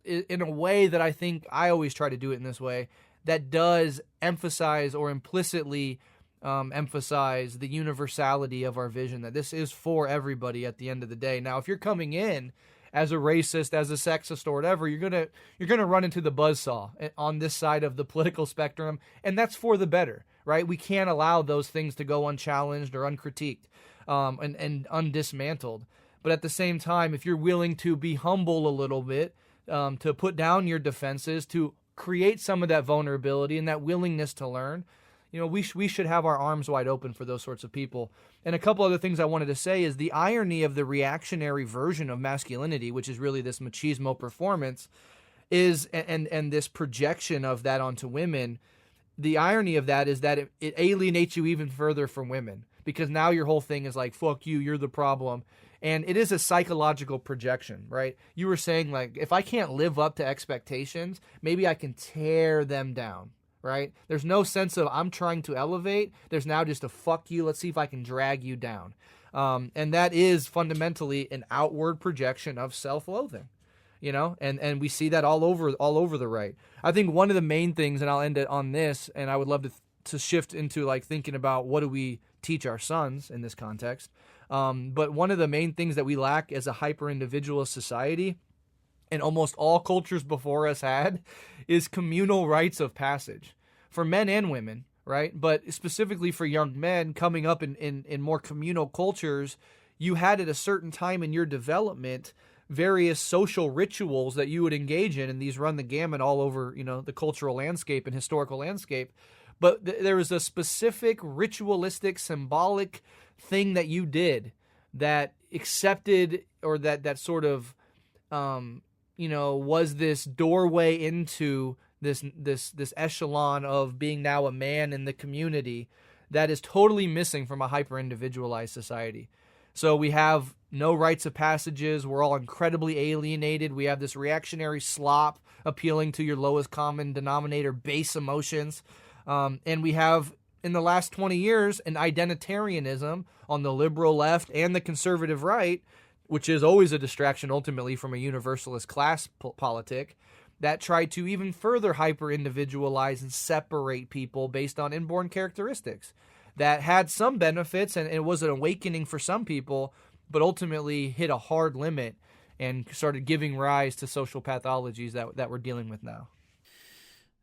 in a way that I think I always try to do it in this way, that does emphasize or implicitly emphasize the universality of our vision, that this is for everybody at the end of the day. Now, if you're coming in as a racist, as a sexist, or whatever, you're gonna run into the buzzsaw on this side of the political spectrum, and that's for the better, right? We can't allow those things to go unchallenged or uncritiqued and undismantled. But at the same time, if you're willing to be humble a little bit, to put down your defenses, to create some of that vulnerability and that willingness to learn, you know, we should have our arms wide open for those sorts of people. And a couple other things I wanted to say is the irony of the reactionary version of masculinity, which is really this machismo performance, is and this projection of that onto women. The irony of that is that it alienates you even further from women, because now your whole thing is like, fuck you, you're the problem. And it is a psychological projection, right? You were saying, like, if I can't live up to expectations, maybe I can tear them down, right? There's no sense of I'm trying to elevate. There's now just a fuck you. Let's see if I can drag you down. And that is fundamentally an outward projection of self-loathing, and we see that all over the right. I think one of the main things, and I'll end it on this, and I would love to shift into like thinking about what do we teach our sons in this context. But one of the main things that we lack as a hyper-individualist society, and almost all cultures before us had, is communal rites of passage for men and women, right? But specifically for young men coming up in more communal cultures, you had at a certain time in your development various social rituals that you would engage in, and these run the gamut all over, the cultural landscape and historical landscape. But there was a specific ritualistic, symbolic thing that you did that accepted, or that sort of, was this doorway into this echelon of being now a man in the community that is totally missing from a hyper-individualized society. So we have no rites of passages. We're all incredibly alienated. We have this reactionary slop appealing to your lowest common denominator, base emotions. And we have, in the last 20 years, an identitarianism on the liberal left and the conservative right, which is always a distraction ultimately from a universalist class politic, that tried to even further hyper-individualize and separate people based on inborn characteristics. That had some benefits, and it was an awakening for some people, but ultimately hit a hard limit and started giving rise to social pathologies that we're dealing with now.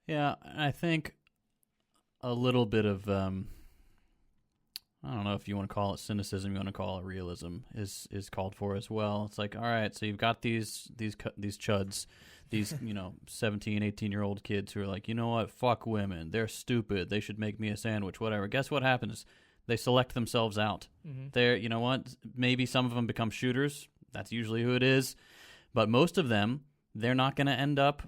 Yeah, I think a little bit of, I don't know if you want to call it cynicism, you want to call it realism, is called for as well. It's like, all right, so you've got these chuds, these 17, 18-year-old kids who are like, you know what, fuck women, they're stupid, they should make me a sandwich, whatever. Guess what happens? They select themselves out. Mm-hmm. They're, you know what, maybe some of them become shooters, that's usually who it is, but most of them, they're not going to end up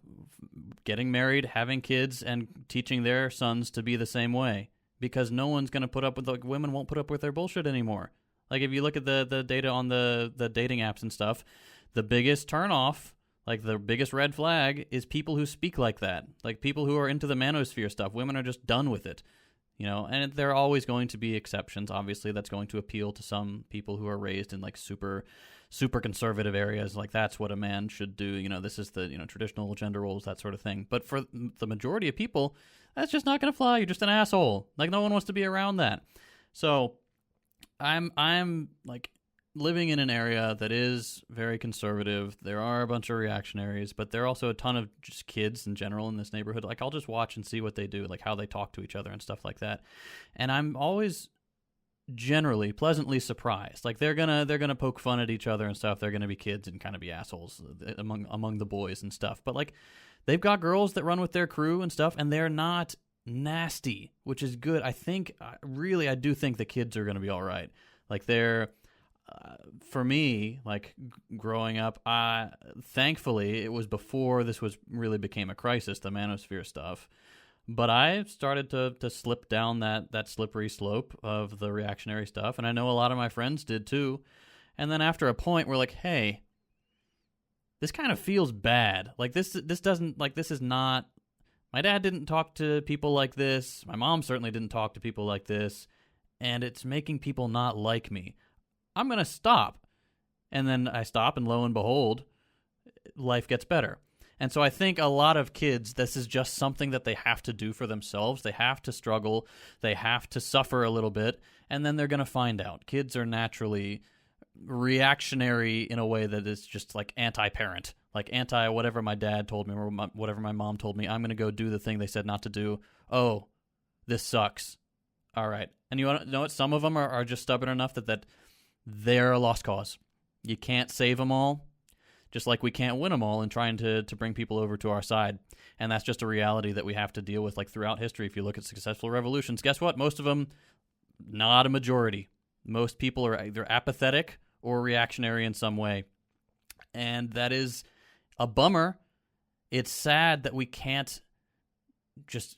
getting married, having kids, and teaching their sons to be the same way, because no one's going to put up with, like, women won't put up with their bullshit anymore. Like, if you look at the data on the dating apps and stuff, the biggest turnoff, like the biggest red flag, is people who speak like that. Like people who are into the manosphere stuff. Women are just done with it, and there are always going to be exceptions. Obviously, that's going to appeal to some people who are raised in like super conservative areas. Like that's what a man should do. This is the, traditional gender roles, that sort of thing. But for the majority of people, that's just not going to fly. You're just an asshole. Like no one wants to be around that. So I'm like living in an area that is very conservative. There are a bunch of reactionaries, but there are also a ton of just kids in general in this neighborhood. Like I'll just watch and see what they do, like how they talk to each other and stuff like that. And I'm always generally pleasantly surprised. Like they're gonna poke fun at each other and stuff. They're gonna be kids and kind of be assholes among the boys and stuff. But like they've got girls that run with their crew and stuff, and they're not nasty, which is good. I do think the kids are gonna be all right. Like they're for me, like growing up, thankfully it was before this really became a crisis, the manosphere stuff. But I started to slip down that slippery slope of the reactionary stuff, and I know a lot of my friends did too. And then after a point, we're like, hey, this kind of feels bad. Like this doesn't, like this is not. My dad didn't talk to people like this. My mom certainly didn't talk to people like this, and it's making people not like me. I'm gonna stop. And then I stop, and lo and behold, life gets better. And so I think a lot of kids, this is just something that they have to do for themselves. They have to struggle. They have to suffer a little bit. And then they're going to find out. Kids are naturally reactionary in a way that is just like anti-parent. Like anti-whatever my dad told me or whatever my mom told me. I'm going to go do the thing they said not to do. Oh, this sucks. All right. And you want to know what? Some of them are just stubborn enough that they're a lost cause. You can't save them all. Just like we can't win them all in trying to bring people over to our side. And that's just a reality that we have to deal with, like throughout history. If you look at successful revolutions, guess what? Most of them, not a majority. Most people are either apathetic or reactionary in some way. And that is a bummer. It's sad that we can't just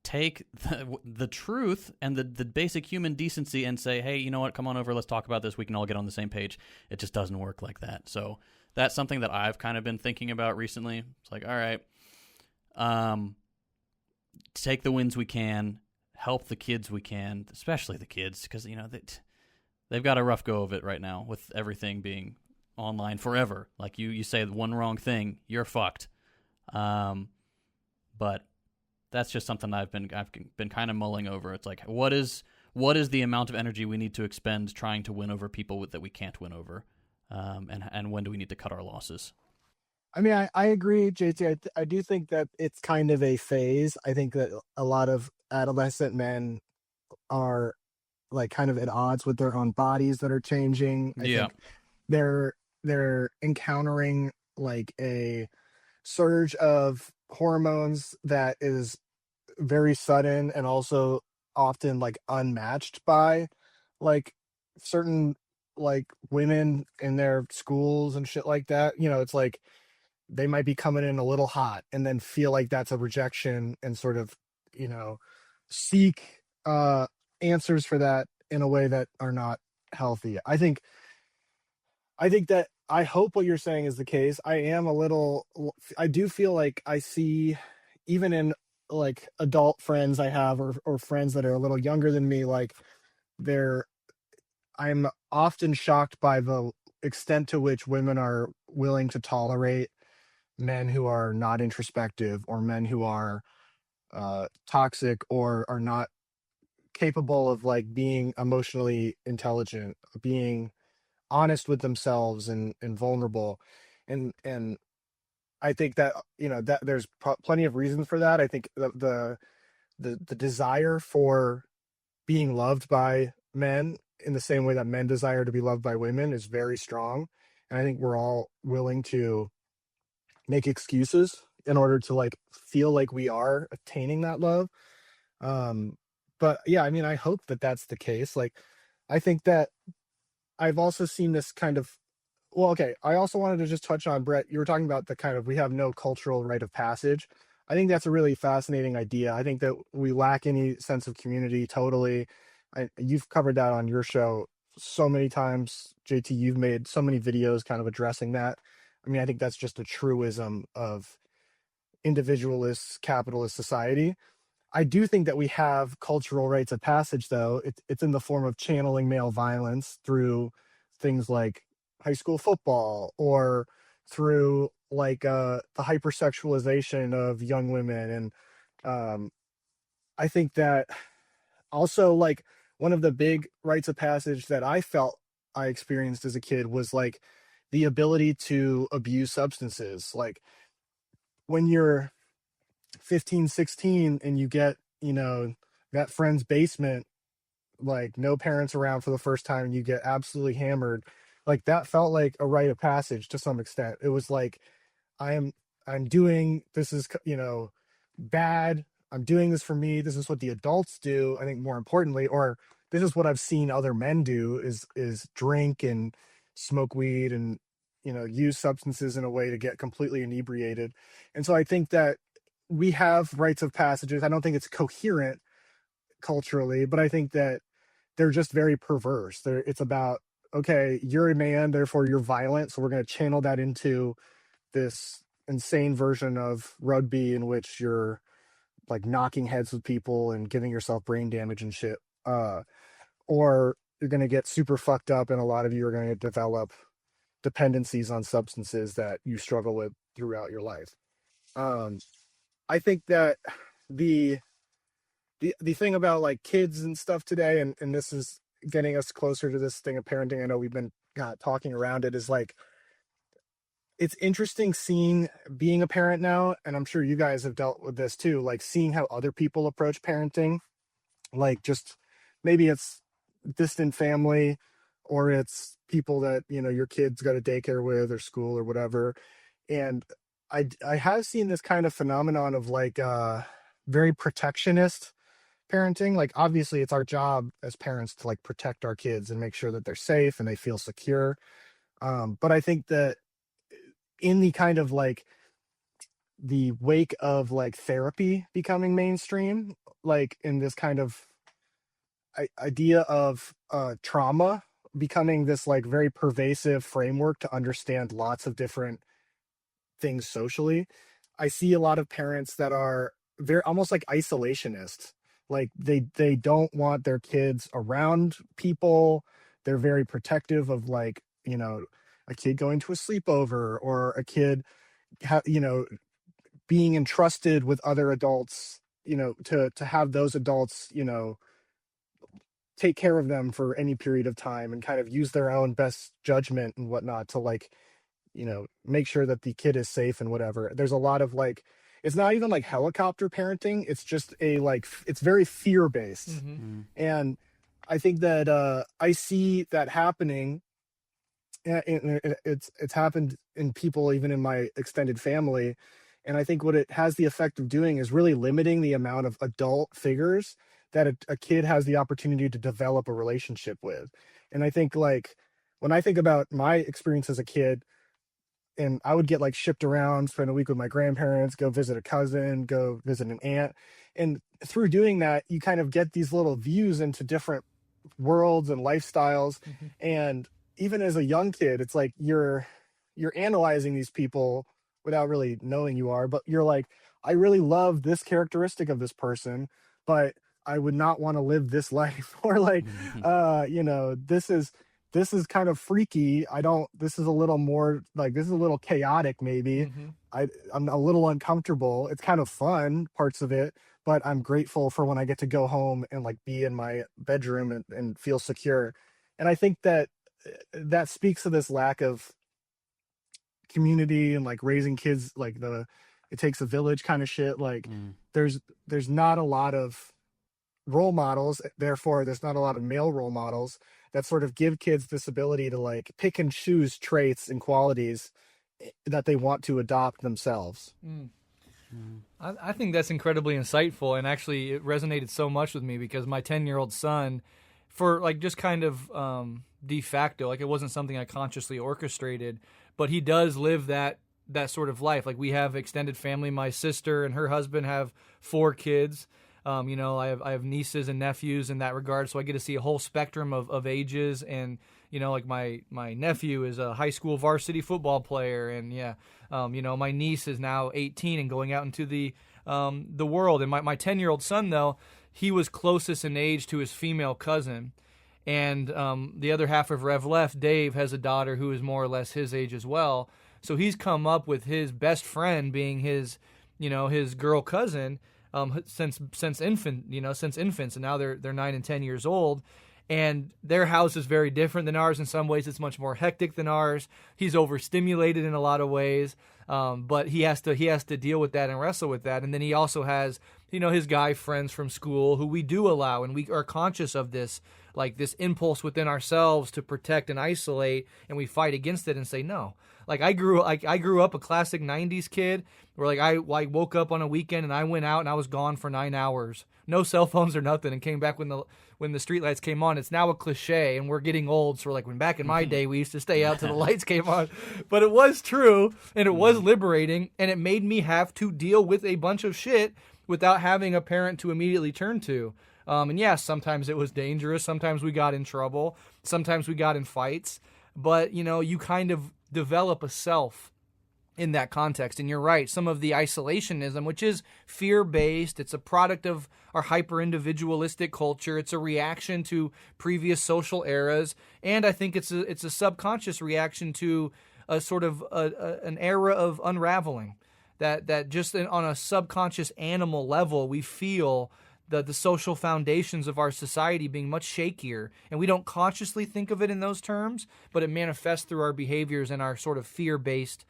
take the truth and the basic human decency and say, hey, you know what? Come on over. Let's talk about this. We can all get on the same page. It just doesn't work like that. So that's something that I've kind of been thinking about recently. It's like, all right, take the wins we can, help the kids we can, especially the kids, because, they've got a rough go of it right now with everything being online forever. Like you say one wrong thing, you're fucked. But that's just something I've been kind of mulling over. It's like, what is the amount of energy we need to expend trying to win over people that we can't win over, and when do we need to cut our losses? I mean, I agree, JT. I do think that it's kind of a phase. I think that a lot of adolescent men are like kind of at odds with their own bodies that are changing. I Yeah. think they're encountering like a surge of hormones that is very sudden and also often like unmatched by like certain like women in their schools and shit like that. You know, it's like they might be coming in a little hot and then feel like that's a rejection and sort of, you know, seek answers for that in a way that are not healthy. I think that I hope what you're saying is the case. I do feel like I see, even in like adult friends I have, or friends that are a little younger than me, like they're, I'm often shocked by the extent to which women are willing to tolerate men who are not introspective, or men who are toxic, or are not capable of like being emotionally intelligent, being honest with themselves and vulnerable. And I think that, you know, that there's plenty of reasons for that. I think the desire for being loved by men in the same way that men desire to be loved by women is very strong, and I think we're all willing to make excuses in order to like feel like we are attaining that love. But yeah, I mean, I hope that that's the case. Like, I think that I've also seen this kind of, well, okay, I also wanted to just touch on, Breht, you were talking about the kind of, we have no cultural rite of passage. I think that's a really fascinating idea. I think that we lack any sense of community totally. You've covered that on your show so many times, JT. You've made so many videos kind of addressing that. I mean, I think that's just a truism of individualist capitalist society. I do think that we have cultural rites of passage, though. It's in the form of channeling male violence through things like high school football, or through like the hypersexualization of young women. And I think that also, like, one of the big rites of passage that I felt I experienced as a kid was like the ability to abuse substances. Like, when you're 15, 16 and you get, you know, that friend's basement, like no parents around for the first time, and you get absolutely hammered, like that felt like a rite of passage to some extent. It was like, I am, I'm doing, this is, you know, bad. I'm doing this for me. This is what the adults do. I think more importantly, or this is what I've seen other men do, is drink and smoke weed and, you know, use substances in a way to get completely inebriated. And so I think that we have rites of passages. I don't think it's coherent culturally, but I think that they're just very perverse. It's about, okay, you're a man, therefore you're violent, so we're going to channel that into this insane version of rugby in which you're like knocking heads with people and giving yourself brain damage and shit. Or you're going to get super fucked up, and a lot of you are going to develop dependencies on substances that you struggle with throughout your life. I think that the thing about like kids and stuff today, and this is getting us closer to this thing of parenting. I know we've been talking around it, is like, it's interesting being a parent now, and I'm sure you guys have dealt with this too, like seeing how other people approach parenting. Like, just maybe it's distant family, or it's people that, you know, your kids go to daycare with or school or whatever. And I have seen this kind of phenomenon of like very protectionist parenting. Like, obviously it's our job as parents to like protect our kids and make sure that they're safe and they feel secure. But I think that in the kind of like the wake of like therapy becoming mainstream, like in this kind of idea of trauma becoming this like very pervasive framework to understand lots of different things socially, I see a lot of parents that are very almost like isolationists. Like they don't want their kids around people. they're very protective of like, a kid going to a sleepover or a kid, being entrusted with other adults, to have those adults, take care of them for any period of time and kind of use their own best judgment and whatnot to like, make sure that the kid is safe and whatever. There's a lot of like, it's not even like helicopter parenting. It's just it's very fear based. Mm-hmm. And I think that I see that happening. It's happened in people, even in my extended family. And I think what it has the effect of doing is really limiting the amount of adult figures that a kid has the opportunity to develop a relationship with. And I think like when I think about my experience as a kid, and I would get like shipped around, spend a week with my grandparents, go visit a cousin, go visit an aunt. And through doing that, you kind of get these little views into different worlds and lifestyles. Mm-hmm. And even as a young kid, it's like you're analyzing these people without really knowing you are, but you're like, I really love this characteristic of this person, but I would not want to live this life. Or like, this is kind of freaky. This is a little more like, this is a little chaotic maybe. Mm-hmm. I'm a little uncomfortable. It's kind of fun, parts of it, but I'm grateful for when I get to go home and like be in my bedroom and feel secure. And I think that speaks to this lack of community and like raising kids, like it takes a village kind of shit. Like there's not a lot of role models, therefore there's not a lot of male role models that sort of give kids this ability to like pick and choose traits and qualities that they want to adopt themselves. I think that's incredibly insightful, and actually it resonated so much with me because my 10-year-old son, for like just kind of de facto, like it wasn't something I consciously orchestrated, but he does live that sort of life. Like we have extended family. My sister and her husband have 4 kids. I have nieces and nephews in that regard, so I get to see a whole spectrum of ages. And like my nephew is a high school varsity football player, and my niece is now 18 and going out into the world. And my 10-year-old son, though, he was closest in age to his female cousin, and the other half of Rev Left, Dave, has a daughter who is more or less his age as well. So he's come up with his best friend being his girl cousin. Since infants, and now they're 9 and 10 years old, and their house is very different than ours. In some ways, it's much more hectic than ours. He's overstimulated in a lot of ways, but he has to deal with that and wrestle with that. And then he also has his guy friends from school who we do allow, and we are conscious of this impulse within ourselves to protect and isolate, and we fight against it and say no. Like I grew up a classic 90s kid where like I woke up on a weekend and I went out and I was gone for 9 hours. No cell phones or nothing, and came back when the streetlights came on. It's now a cliche, and we're getting old, so we're like, when back in my day we used to stay out till the lights came on. But it was true, and it was liberating, and it made me have to deal with a bunch of shit without having a parent to immediately turn to. And yes, sometimes it was dangerous. Sometimes we got in trouble. Sometimes we got in fights. But, you kind of develop a self in that context. And you're right, some of the isolationism, which is fear-based, it's a product of our hyper-individualistic culture. It's a reaction to previous social eras. And I think it's a subconscious reaction to a sort of an era of unraveling. That just on a subconscious animal level, we feel the social foundations of our society being much shakier, and we don't consciously think of it in those terms, but it manifests through our behaviors and our sort of fear-based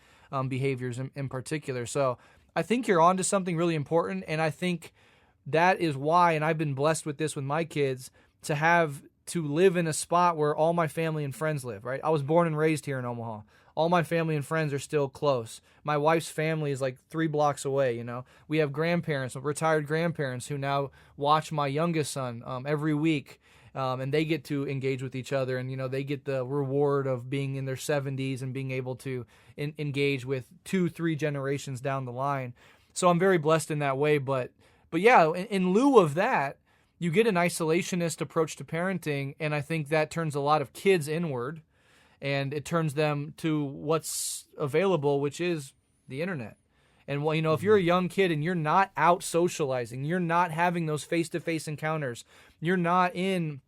behaviors in particular. So I think you're onto something really important, and I think that is why, and I've been blessed with this with my kids, to live in a spot where all my family and friends live, right? I was born and raised here in Omaha. All my family and friends are still close. My wife's family is like 3 blocks away, We have grandparents, retired grandparents who now watch my youngest son every week, and they get to engage with each other, and, they get the reward of being in their 70s and being able to engage with 2-3 generations down the line. So I'm very blessed in that way. But yeah, in lieu of that, you get an isolationist approach to parenting, and I think that turns a lot of kids inward. And it turns them to what's available, which is the internet. And, if you're a young kid and you're not out socializing, you're not having those face-to-face encounters, you're not in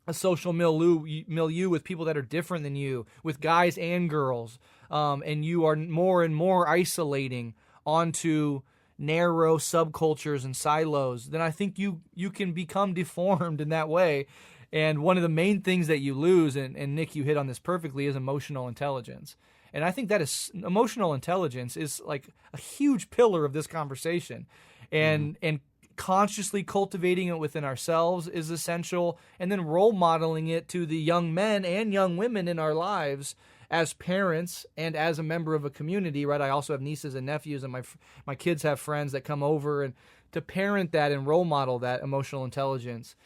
a social milieu with people that are different than you, with guys and girls, and you are more and more isolating onto narrow subcultures and silos, then I think you can become deformed in that way. And one of the main things that you lose, and Nick, you hit on this perfectly, is emotional intelligence. And I think that is emotional intelligence is like a huge pillar of this conversation. And consciously cultivating it within ourselves is essential, and then role modeling it to the young men and young women in our lives as parents and as a member of a community, right? I also have nieces and nephews, and my kids have friends that come over, and to parent that and role model that emotional intelligence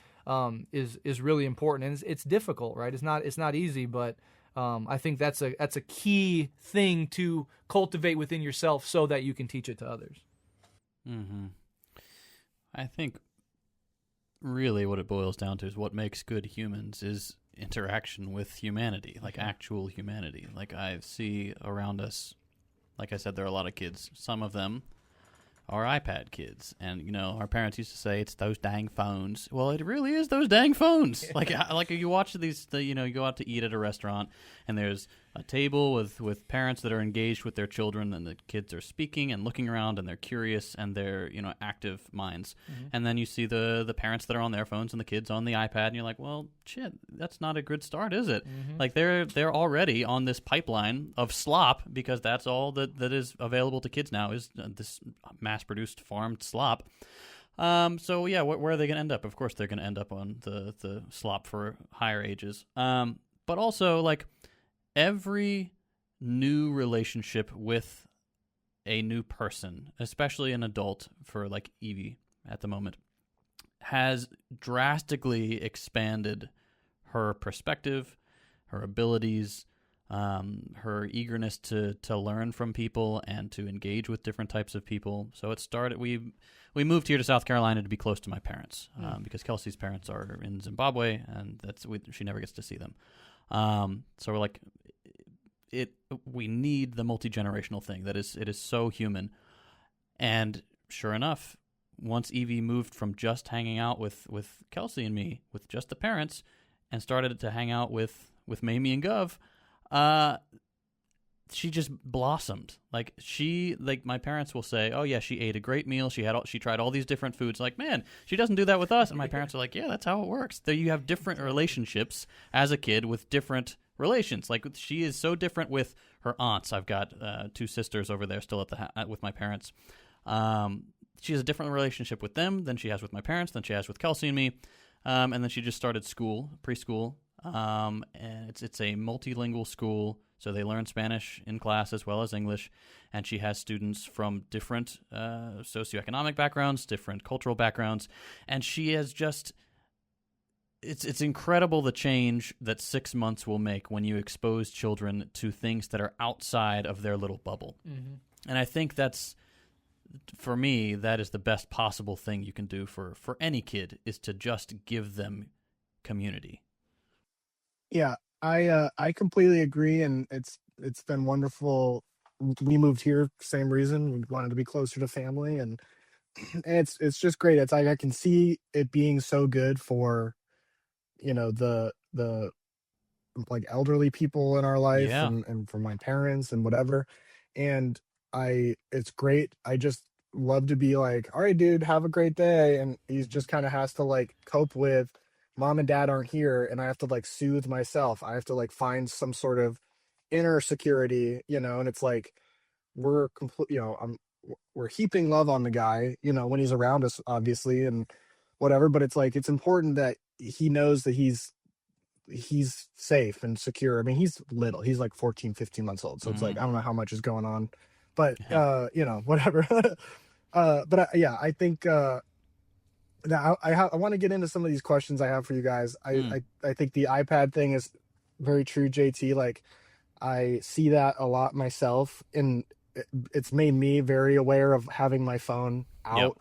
is really important, and it's difficult, right? It's not easy, but I think that's a key thing to cultivate within yourself so that you can teach it to others. Mm-hmm. I think really what it boils down to is what makes good humans is interaction with humanity, like actual humanity. Like I see around us, like I said, there are a lot of kids. Some of them are iPad kids, and you know, our parents used to say it's those dang phones. Well, it really is those dang phones. Like you watch these, you know, you go out to eat at a restaurant, and there's a table with parents that are engaged with their children, and the kids are speaking and looking around, and they're curious, and they're, you know, active minds. And then you see the parents that are on their phones and the kids on the iPad, and you're like, well, shit, that's not a good start, is it? Like they're already on this pipeline of slop, because that's all that is available to kids now is this mass-produced farmed slop. So yeah, where are they going to end up? Of course, they're going to end up on the slop for higher ages. But also, like, every new relationship with a new person, especially an adult for like Evie at the moment, has drastically expanded her perspective, her abilities, her eagerness to learn from people and to engage with different types of people. So it started, we moved here to South Carolina to be close to my parents, because Kelsey's parents are in Zimbabwe, and she never gets to see them. So we're like, we need the multi-generational thing. It is so human. And sure enough, once Evie moved from just hanging out with Kelsey and me, with just the parents, and started to hang out with Mamie and Gov, she just blossomed. Like my parents will say, oh yeah, she ate a great meal. She tried all these different foods. Like, man, she doesn't do that with us. And my parents are like, yeah, that's how it works. So you have different relationships as a kid with different relations. Like, she is so different with her aunts. I've got two sisters over there still with my parents. She has a different relationship with them than she has with my parents, than she has with Kelsey and me. And then she just started preschool. And it's a multilingual school, so they learn Spanish in class as well as English. And she has students from different socioeconomic backgrounds, different cultural backgrounds, and she has just. It's incredible the change that 6 months will make when you expose children to things that are outside of their little bubble. And I think that's, for me, that is the best possible thing you can do for any kid, is to just give them community. Yeah, I completely agree, and it's been wonderful. We moved here, same reason. We wanted to be closer to family, and it's just great. It's like I can see it being so good for, you know, the like elderly people in our life, Yeah. and for my parents and whatever. And it's great. I just love to be like, all right, dude, have a great day. And he just kind of has to like cope with mom and dad aren't here, and I have to like soothe myself. I have to like find some sort of inner security, you know. And it's like we're we're heaping love on the guy, you know, when he's around us, obviously, and whatever. But it's like, it's important that he knows that he's safe and secure. I mean, he's little. He's like 14, 15 months old. So it's like, I don't know how much is going on, but, you know, whatever. But I think, now I want to get into some of these questions I have for you guys. I think the iPad thing is very true, JT. Like, I see that a lot myself, and it's made me very aware of having my phone out.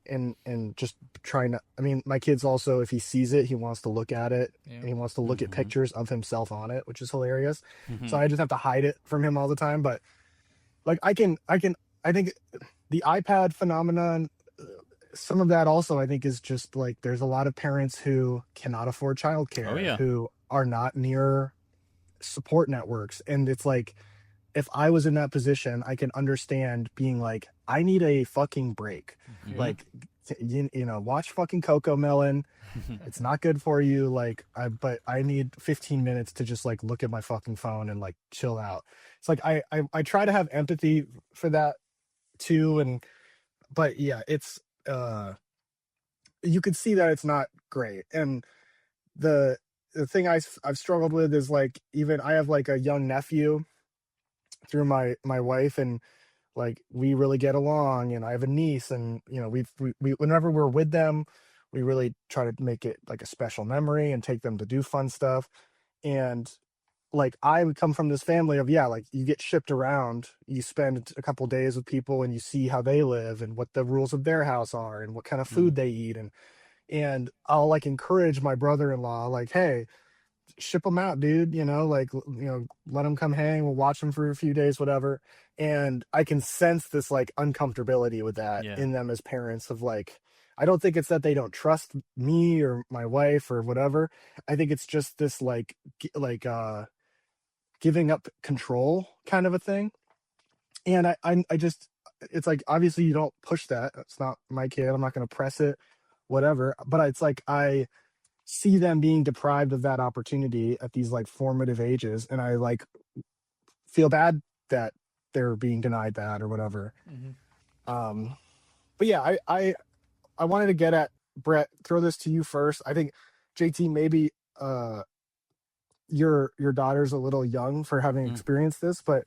And just trying to, I mean, my kid's also, if he sees it, he wants to look at it, and he wants to look at pictures of himself on it, which is hilarious. So I just have to hide it from him all the time. But like, I think the iPad phenomenon some of that also, I think, is just like there's a lot of parents who cannot afford childcare, Oh, yeah. who are not near support networks. And it's like, if I was in that position, I can understand being like, I need a fucking break. Mhm. Like, watch fucking Coco Melon. It's not good for you. Like, but I need 15 minutes to just like look at my fucking phone and like chill out. It's like, I try to have empathy for that too. But yeah, it's, you could see that it's not great. And the thing I've struggled with is like, even I have like a young nephew through my wife, and like we really get along, and I have a niece, and we whenever we're with them, we really try to make it like a special memory and take them to do fun stuff. And like I would come from this family of, yeah, like you get shipped around, you spend a couple days with people and you see how they live and what the rules of their house are and what kind of food they eat. And I'll like encourage my brother-in-law, like, hey, ship them out, dude, like, let them come hang, we'll watch them for a few days, whatever. And I can sense this like uncomfortability with that Yeah. in them as parents of like, I don't think it's that they don't trust me or my wife or whatever. I think it's just this like giving up control kind of a thing. And I just, it's like, obviously you don't push that. It's not my kid. I'm not going to press it, whatever. But it's like, I see them being deprived of that opportunity at these like formative ages. And I like feel bad that they're being denied that or whatever. But yeah, I wanted to get at Breht, throw this to you first. I think JT, maybe, your daughter's a little young for having experienced this, but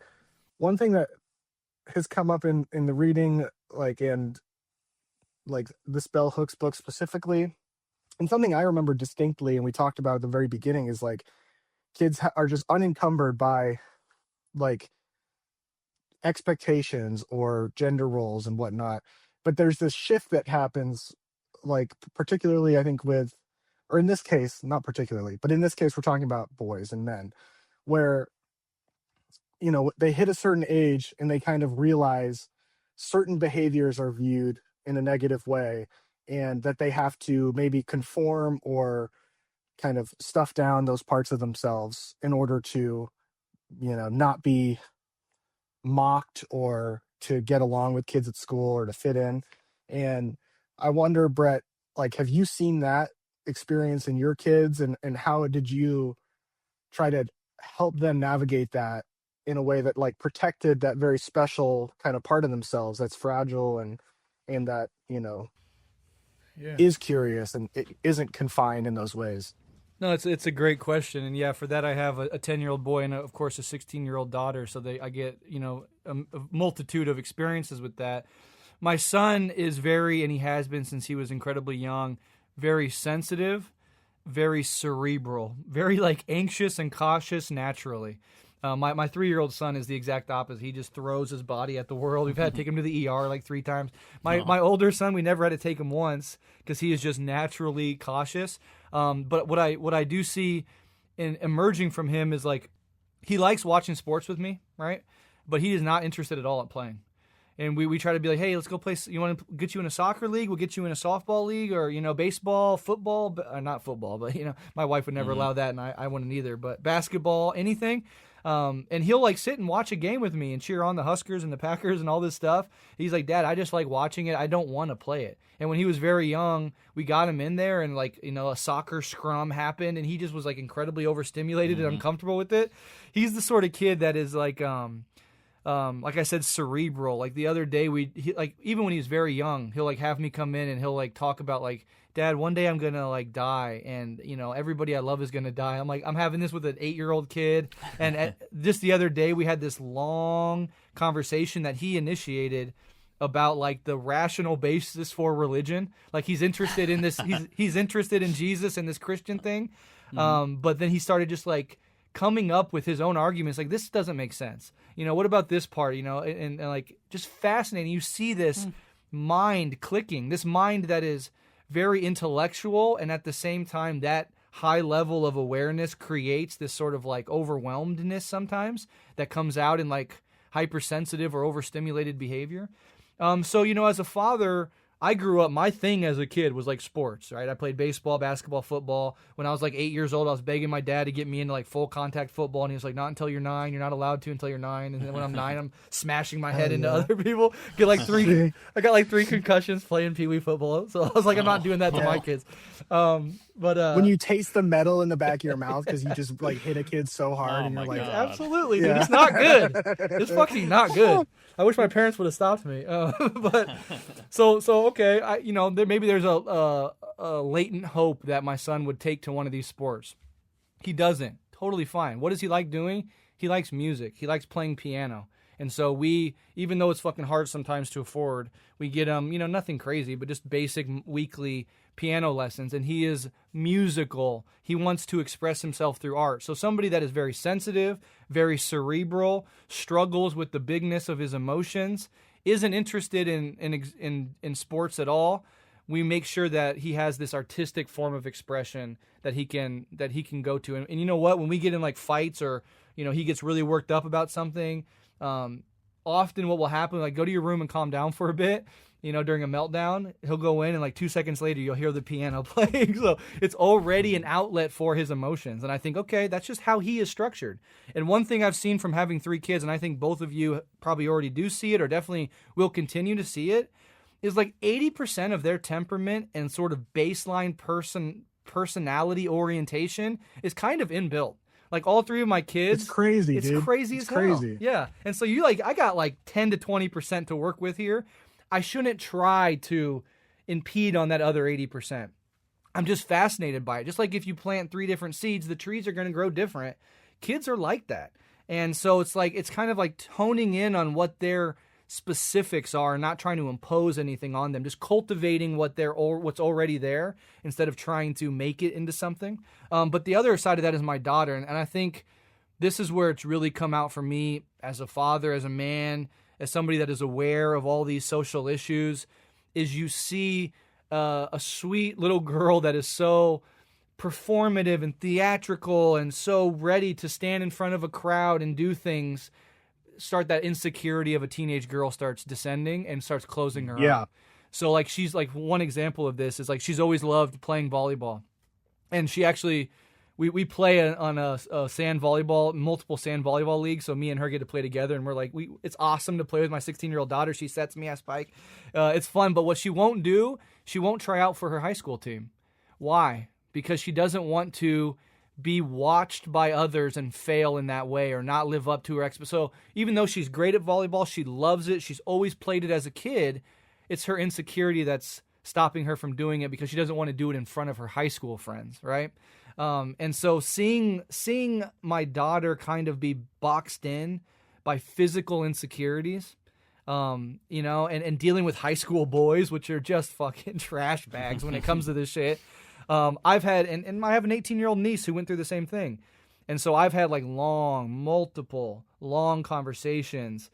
one thing that has come up in the reading, like, and like this Bell Hooks book specifically, and something I remember distinctly, and we talked about at the very beginning, is like kids are just unencumbered by like expectations or gender roles and whatnot. But there's this shift that happens, like particularly I think with, or in this case, not particularly, but in this case, we're talking about boys and men, where, they hit a certain age and they kind of realize certain behaviors are viewed in a negative way, and that they have to maybe conform or kind of stuff down those parts of themselves in order to, not be mocked or to get along with kids at school or to fit in. And I wonder, Breht, like, have you seen that experience in your kids, and how did you try to help them navigate that in a way that like protected that very special kind of part of themselves that's fragile and that, is curious and it isn't confined in those ways? No, it's a great question, and yeah, for that I have a 10-year-old boy and of course a 16-year-old daughter, so I get a multitude of experiences with that. My son is very, and he has been since he was incredibly young, very sensitive, very cerebral, very like anxious and cautious naturally. My 3-year-old son is the exact opposite. He just throws his body at the world. We've had to take him to the ER like 3 times. My older son, we never had to take him once because he is just naturally cautious. But what I do see in emerging from him is like he likes watching sports with me, right? But he is not interested at all at playing. And we try to be like, hey, let's go play. You want to get you in a soccer league? We'll get you in a softball league, or baseball, football, not football, but my wife would never allow that, and I wouldn't either. But basketball, anything. And he'll like sit and watch a game with me and cheer on the Huskers and the Packers and all this stuff. He's like, Dad, I just like watching it. I don't want to play it. And when he was very young, we got him in there, and like a soccer scrum happened, and he just was like incredibly overstimulated and uncomfortable with it. He's the sort of kid that is like I said, cerebral. Like the other day, even when he was very young, he'll like have me come in and he'll like talk about like, Dad, one day I'm gonna like die, and everybody I love is gonna die. I'm like, I'm having this with an 8-year-old kid, and just the other day we had this long conversation that he initiated about like the rational basis for religion. Like he's interested in this, he's interested in Jesus and this Christian thing, but then he started just like coming up with his own arguments, like, this doesn't make sense. What about this part? And like, just fascinating. You see this mind clicking, this mind that is very intellectual, and at the same time, that high level of awareness creates this sort of like overwhelmedness sometimes that comes out in like hypersensitive or overstimulated behavior. So, as a father, I grew up, my thing as a kid was like sports, right? I played baseball, basketball, football. When I was like 8 years old, I was begging my dad to get me into like full contact football. And he was like, not until you're 9. You're not allowed to until you're 9. And then when I'm 9, I'm smashing my head into other people. I got like 3 concussions playing Pee Wee football. So I was like, I'm not doing that to my kids. But when you taste the metal in the back of your mouth because you just like hit a kid so hard and you're like, absolutely, dude, it's not good. It's fucking not good. I wish my parents would have stopped me. But so okay, there's a latent hope that my son would take to one of these sports. He doesn't. Totally fine. What does he like doing? He likes music. He likes playing piano. And so we, even though it's fucking hard sometimes to afford, we get him, nothing crazy, but just basic weekly piano lessons. And he is musical. He wants to express himself through art. So somebody that is very sensitive, very cerebral, struggles with the bigness of his emotions, isn't interested in sports at all. We make sure that he has this artistic form of expression that he can go to. And you know what? When we get in like fights or, he gets really worked up about something, often what will happen, like go to your room and calm down for a bit, during a meltdown, he'll go in and like 2 seconds later, you'll hear the piano playing. So it's already an outlet for his emotions. And I think, okay, that's just how he is structured. And one thing I've seen from having 3 kids, and I think both of you probably already do see it or definitely will continue to see it, is like 80% of their temperament and sort of baseline personality orientation is kind of inbuilt. Like all 3 of my kids, it's crazy, it's dude. Crazy as hell. Crazy. Yeah. And so I got like 10 to 20% to work with here. I shouldn't try to impede on that other 80%. I'm just fascinated by it. Just like if you plant 3 different seeds, the trees are going to grow different. Kids are like that. And so it's kind of like honing in on what their specifics are and not trying to impose anything on them, just cultivating what's already there instead of trying to make it into something. But the other side of that is my daughter. And I think this is where it's really come out for me as a father, as a man, as somebody that is aware of all these social issues, is you see a sweet little girl that is so performative and theatrical and so ready to stand in front of a crowd and do things, start that insecurity of a teenage girl starts descending and starts closing her up. So like she's like one example of this is like she's always loved playing volleyball. And she actually we play on a multiple sand volleyball league. So me and her get to play together, and we're like, it's awesome to play with my 16-year-old daughter. She sets me, I spike. It's fun. But what she won't do, she won't try out for her high school team. Why? Because she doesn't want to be watched by others and fail in that way or not live up to her expectations. So even though she's great at volleyball, she loves it. She's always played it as a kid. It's her insecurity that's stopping her from doing it because she doesn't want to do it in front of her high school friends, right? And so seeing my daughter kind of be boxed in by physical insecurities, and dealing with high school boys, which are just fucking trash bags when it comes to this shit. I've had, and I have an 18-year-old niece who went through the same thing. And so I've had like multiple long conversations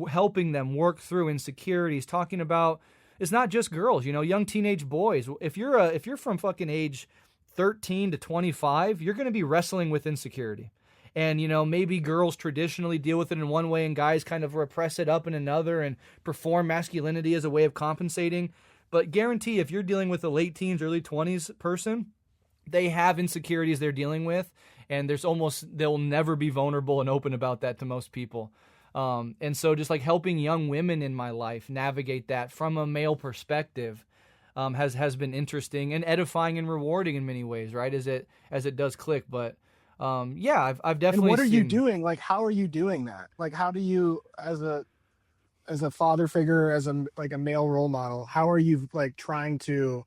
helping them work through insecurities, talking about, it's not just girls, young teenage boys. If you're from fucking age 13 to 25, you're going to be wrestling with insecurity. And, maybe girls traditionally deal with it in one way and guys kind of repress it up in another and perform masculinity as a way of compensating. But guarantee if you're dealing with a late teens, early 20s person, they have insecurities they're dealing with. And they'll never be vulnerable and open about that to most people. And so just like helping young women in my life navigate that from a male perspective has been interesting and edifying and rewarding in many ways, right? As it does click. But I've definitely. And what are you doing? Like, how are you doing that? Like, how do you, as a father figure, as a male role model, how are you like trying to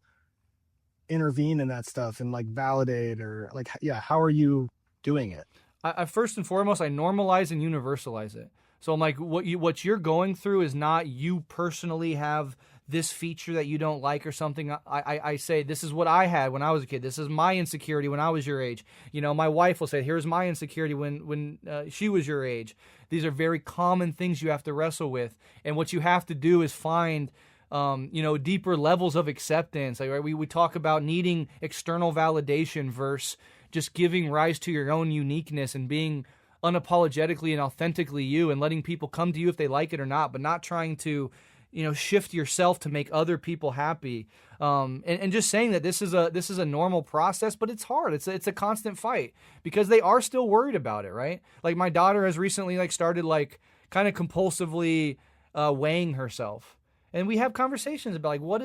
intervene in that stuff and like validate or like, how are you doing it? I first and foremost, I normalize and universalize it. So I'm like, what you're going through is not you personally have this feature that you don't like or something. I say, this is what I had when I was a kid. This is my insecurity when I was your age. My wife will say, here's my insecurity when she was your age. These are very common things you have to wrestle with. And what you have to do is find, deeper levels of acceptance. Like, right? We talk about needing external validation versus just giving rise to your own uniqueness and being unapologetically and authentically you and letting people come to you if they like it or not, but not trying to shift yourself to make other people happy. And just saying that this is a normal process, but it's hard. It's a constant fight because they are still worried about it, right? Like my daughter has recently like started like kind of compulsively weighing herself. And we have conversations about like what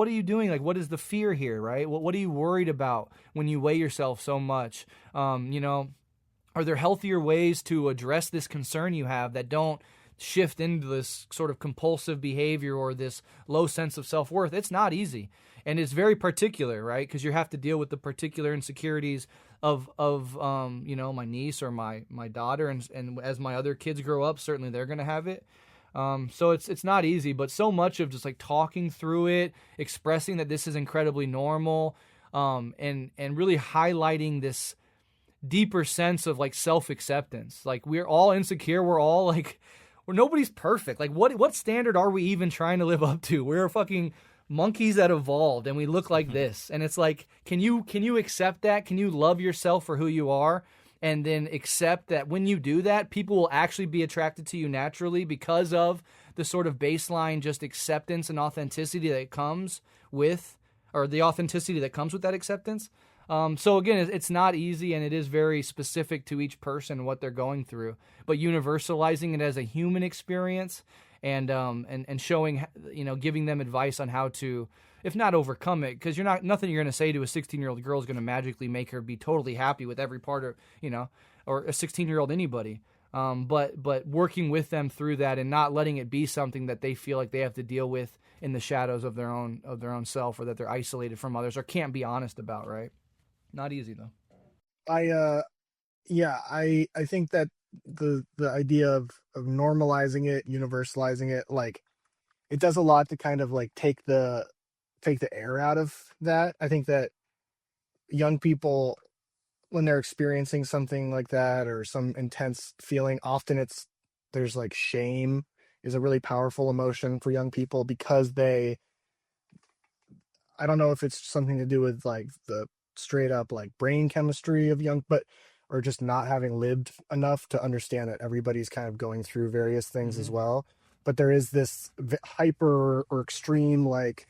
are you doing? Like what is the fear here, right? What are you worried about when you weigh yourself so much? Are there healthier ways to address this concern you have that don't shift into this sort of compulsive behavior or this low sense of self-worth? It's not easy. And it's very particular, right? Because you have to deal with the particular insecurities of my niece or my daughter. And as my other kids grow up, certainly they're going to have it. So it's not easy, but so much of just like talking through it, expressing that this is incredibly normal, and really highlighting this deeper sense of like self-acceptance. Like we're all insecure. We're all like, nobody's perfect. Like what standard are we even trying to live up to? We're fucking monkeys that evolved and we look like this. And it's like, can you accept that? Can you love yourself for who you are? And then accept that when you do that, people will actually be attracted to you naturally because of the sort of baseline just acceptance and authenticity that comes with, or the authenticity that comes with that acceptance. So again, it's not easy, and it is very specific to each person and what they're going through. But universalizing it as a human experience, and showing, giving them advice on how to, if not overcome it, because nothing you're going to say to a 16-year-old girl is going to magically make her be totally happy with every part of, or a 16-year-old anybody. But working with them through that and not letting it be something that they feel like they have to deal with in the shadows of their own self, or that they're isolated from others or can't be honest about, right? Not easy though. I think that the idea of normalizing it, universalizing it, like it does a lot to kind of like take the air out of that. I think that young people, when they're experiencing something like that or some intense feeling, often there's like shame is a really powerful emotion for young people because I don't know if it's something to do with like the straight up like brain chemistry of or just not having lived enough to understand that everybody's kind of going through various things as well. But there is this hyper or extreme like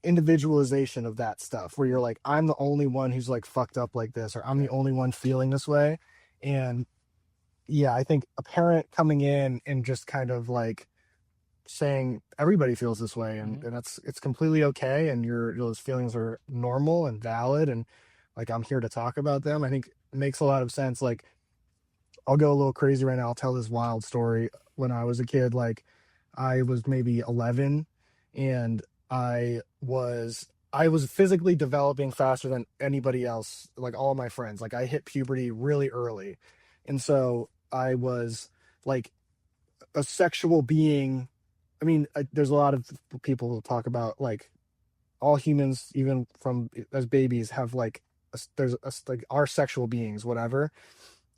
individualization of that stuff where you're like, I'm the only one who's like fucked up like this, or I'm the only one feeling this way. And yeah, I think a parent coming in and just kind of like saying everybody feels this way, and it's completely okay, and those feelings are normal and valid, and like I'm here to talk about them, I think it makes a lot of sense. Like I'll go a little crazy right now. I'll tell this wild story. When I was a kid, like I was maybe 11, and I was physically developing faster than anybody else, like all my friends. Like I hit puberty really early, and so I was like a sexual being. I mean, there's a lot of people who talk about like all humans, even from as babies, have like like are sexual beings, whatever.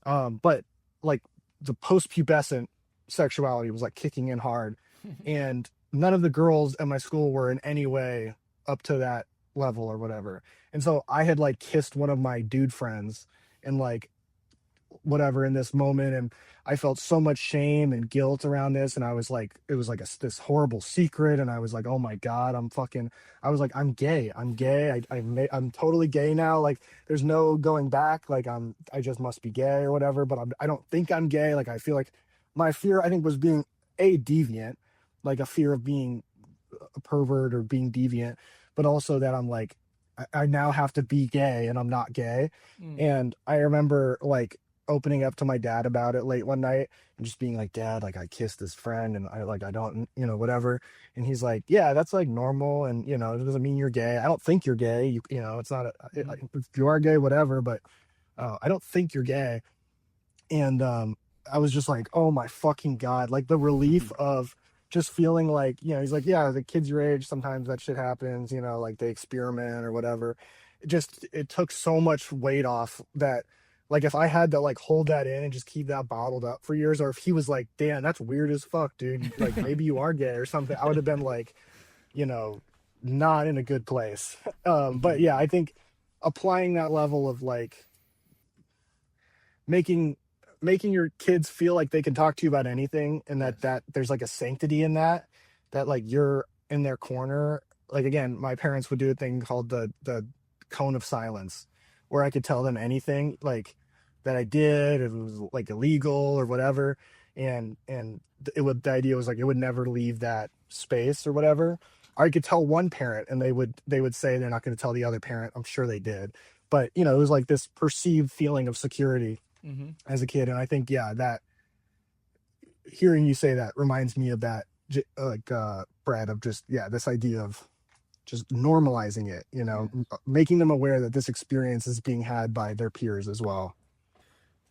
But like the post-pubescent sexuality was like kicking in hard, and none of the girls at my school were in any way up to that level or whatever. And so I had like kissed one of my dude friends and like whatever in this moment, and I felt so much shame and guilt around this, and I was like, it was like this horrible secret, and I was like, oh my god, I was like, I'm gay, I'm totally gay now, like there's no going back, like I just must be gay or whatever, but I don't think I'm gay. Like I feel like my fear, I think, was being deviant, like a fear of being a pervert or being deviant, but also that I'm like, I now have to be gay and I'm not gay. And I remember like opening up to my dad about it late one night and just being like, Dad, like I kissed this friend and I don't, whatever. And he's like, yeah, that's like normal. And, it doesn't mean you're gay. I don't think you're gay. It's not, if you are gay, whatever, but I don't think you're gay. And I was just like, oh my fucking God, like the relief of just feeling like, he's like, yeah, the kids your age, sometimes that shit happens, like they experiment or whatever. It took so much weight off that, like, if I had to like hold that in and just keep that bottled up for years, or if he was like, damn, that's weird as fuck, dude, like maybe you are gay or something, I would have been like, not in a good place. But yeah, I think applying that level of like making your kids feel like they can talk to you about anything, and that there's like a sanctity in that that like you're in their corner. Like again, my parents would do a thing called the cone of silence, where I could tell them anything like that I did, if it was like illegal or whatever, and the idea was like it would never leave that space or whatever. I could tell one parent, and they would say they're not going to tell the other parent. I'm sure they did, but it was like this perceived feeling of security as a kid, and I think that hearing you say that reminds me of that, like Brad, of just this idea of just normalizing it, making them aware that this experience is being had by their peers as well.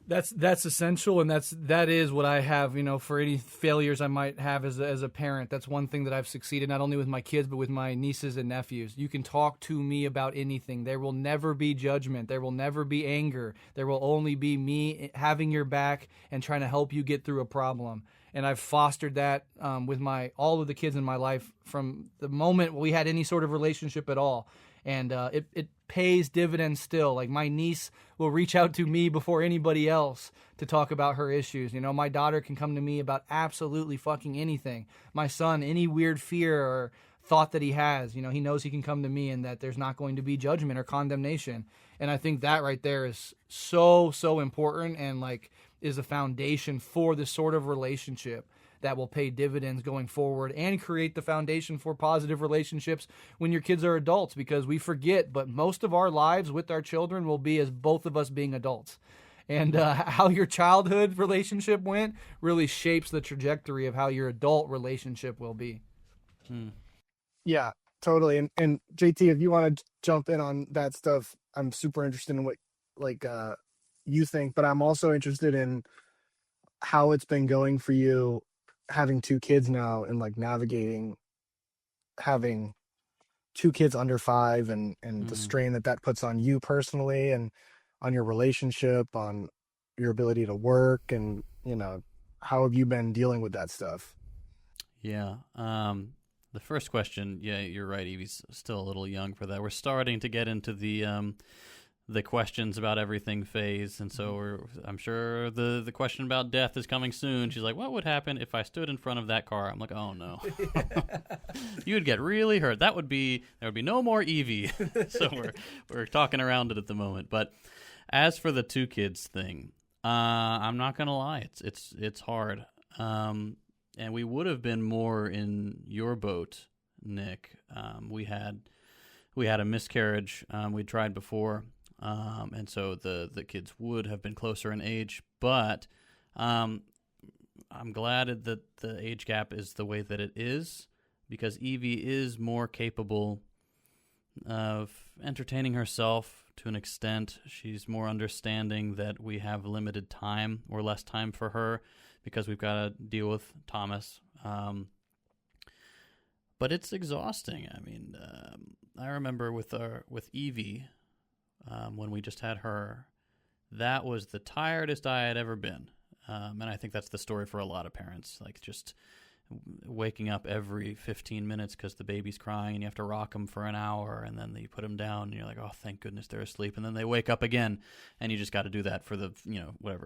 That's essential, and that is what I have, for any failures I might have as a parent. That's one thing that I've succeeded not only with my kids but with my nieces and nephews. You can talk to me about anything. There will never be judgment. There will never be anger. There will only be me having your back and trying to help you get through a problem. And I've fostered that with all of the kids in my life from the moment we had any sort of relationship at all. And it pays dividends still. Like my niece will reach out to me before anybody else to talk about her issues. My daughter can come to me about absolutely fucking anything. My son, any weird fear or thought that he has, he knows he can come to me and that there's not going to be judgment or condemnation. And I think that right there is so, so important and like is a foundation for this sort of relationship that will pay dividends going forward and create the foundation for positive relationships when your kids are adults, because we forget, but most of our lives with our children will be as both of us being adults. And how your childhood relationship went really shapes the trajectory of how your adult relationship will be. Yeah, totally. And JT, if you want to jump in on that stuff, I'm super interested in what you think, but I'm also interested in how it's been going for you having two kids now and like navigating having two kids under 5 and the strain that puts on you personally and on your relationship, on your ability to work, and how have you been dealing with that stuff? Yeah. The first question, you're right, Evie's still a little young for that. We're starting to get into the questions about everything phase, and so I'm sure the question about death is coming soon. She's like, what would happen if I stood in front of that car? I'm like, oh no. You would get really hurt. There would be no more Evie. So we're talking around it at the moment. But as for the two kids thing, I'm not gonna lie, it's hard. And we would have been more in your boat, Nick. We had a miscarriage. We'd tried before. And so the kids would have been closer in age, but I'm glad that the age gap is the way that it is, because Evie is more capable of entertaining herself to an extent. She's more understanding that we have limited time or less time for her because we've got to deal with Thomas. But it's exhausting. I mean, I remember with Evie, when we just had her, that was the tiredest I had ever been. And I think that's the story for a lot of parents, like just waking up every 15 minutes because the baby's crying and you have to rock them for an hour, and then you put them down and you're like, oh, thank goodness they're asleep. And then they wake up again, and you just got to do that for the,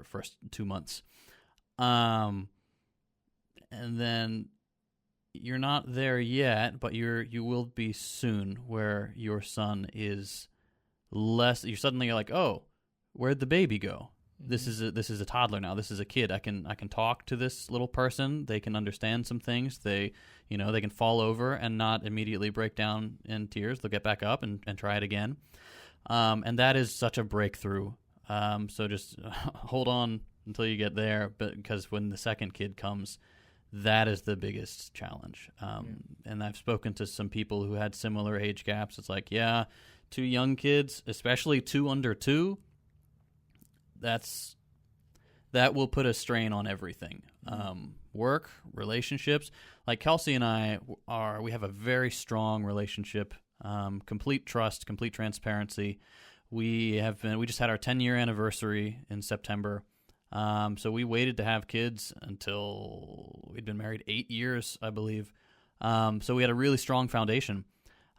first 2 months. And then you're not there yet, but you will be soon, where your son is less. You're suddenly like, oh, where'd the baby go? This is a toddler now. This is a kid. I can talk to this little person. They can understand some things. They can fall over and not immediately break down in tears. They'll get back up and try it again. And that is such a breakthrough. So just hold on until you get there, because when the second kid comes, that is the biggest challenge. And I've spoken to some people who had similar age gaps. It's like, 2 young kids, especially 2 under 2, that will put a strain on everything. Work, relationships. Like Kelsey and we have a very strong relationship, complete trust, complete transparency. We just had our 10-year anniversary in September. So we waited to have kids until we'd been married 8 years, I believe. So we had a really strong foundation.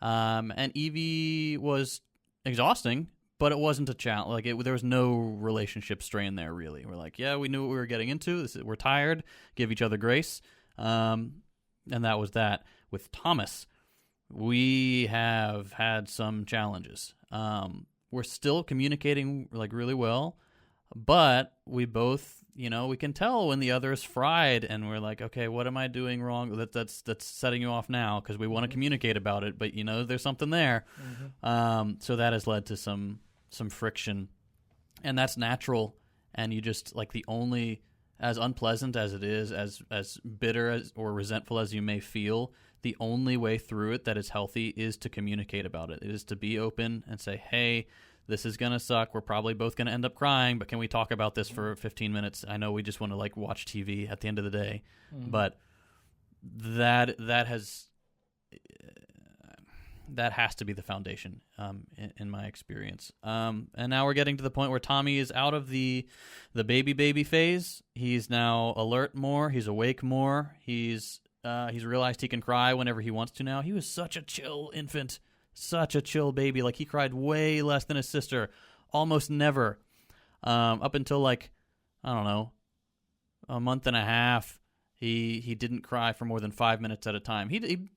And Evie was exhausting, but it wasn't a challenge. There was no relationship strain there, really. We're like, we knew what we were getting into. We're tired. Give each other grace. And that was that. With Thomas, we have had some challenges. We're still communicating like really well, but we both, we can tell when the other is fried, and we're like, okay, what am I doing wrong? That's setting you off now because we want to communicate about it, but there's something there. So that has led to some friction, and that's natural. And you just like the only, as unpleasant as it is, as bitter or resentful as you may feel, the only way through it that is healthy is to communicate about it. It is to be open and say, hey, this is going to suck. We're probably both going to end up crying, but can we talk about this for 15 minutes? I know we just want to like watch TV at the end of the day, but that has to be the foundation in my experience. And now we're getting to the point where Tommy is out of the baby phase. He's now alert more. He's awake more. He's realized he can cry whenever he wants to now. He was such a chill infant, such a chill baby. Like he cried way less than his sister, almost never. Up until like, I don't know, a month and a half, he didn't cry for more than 5 minutes at a time. He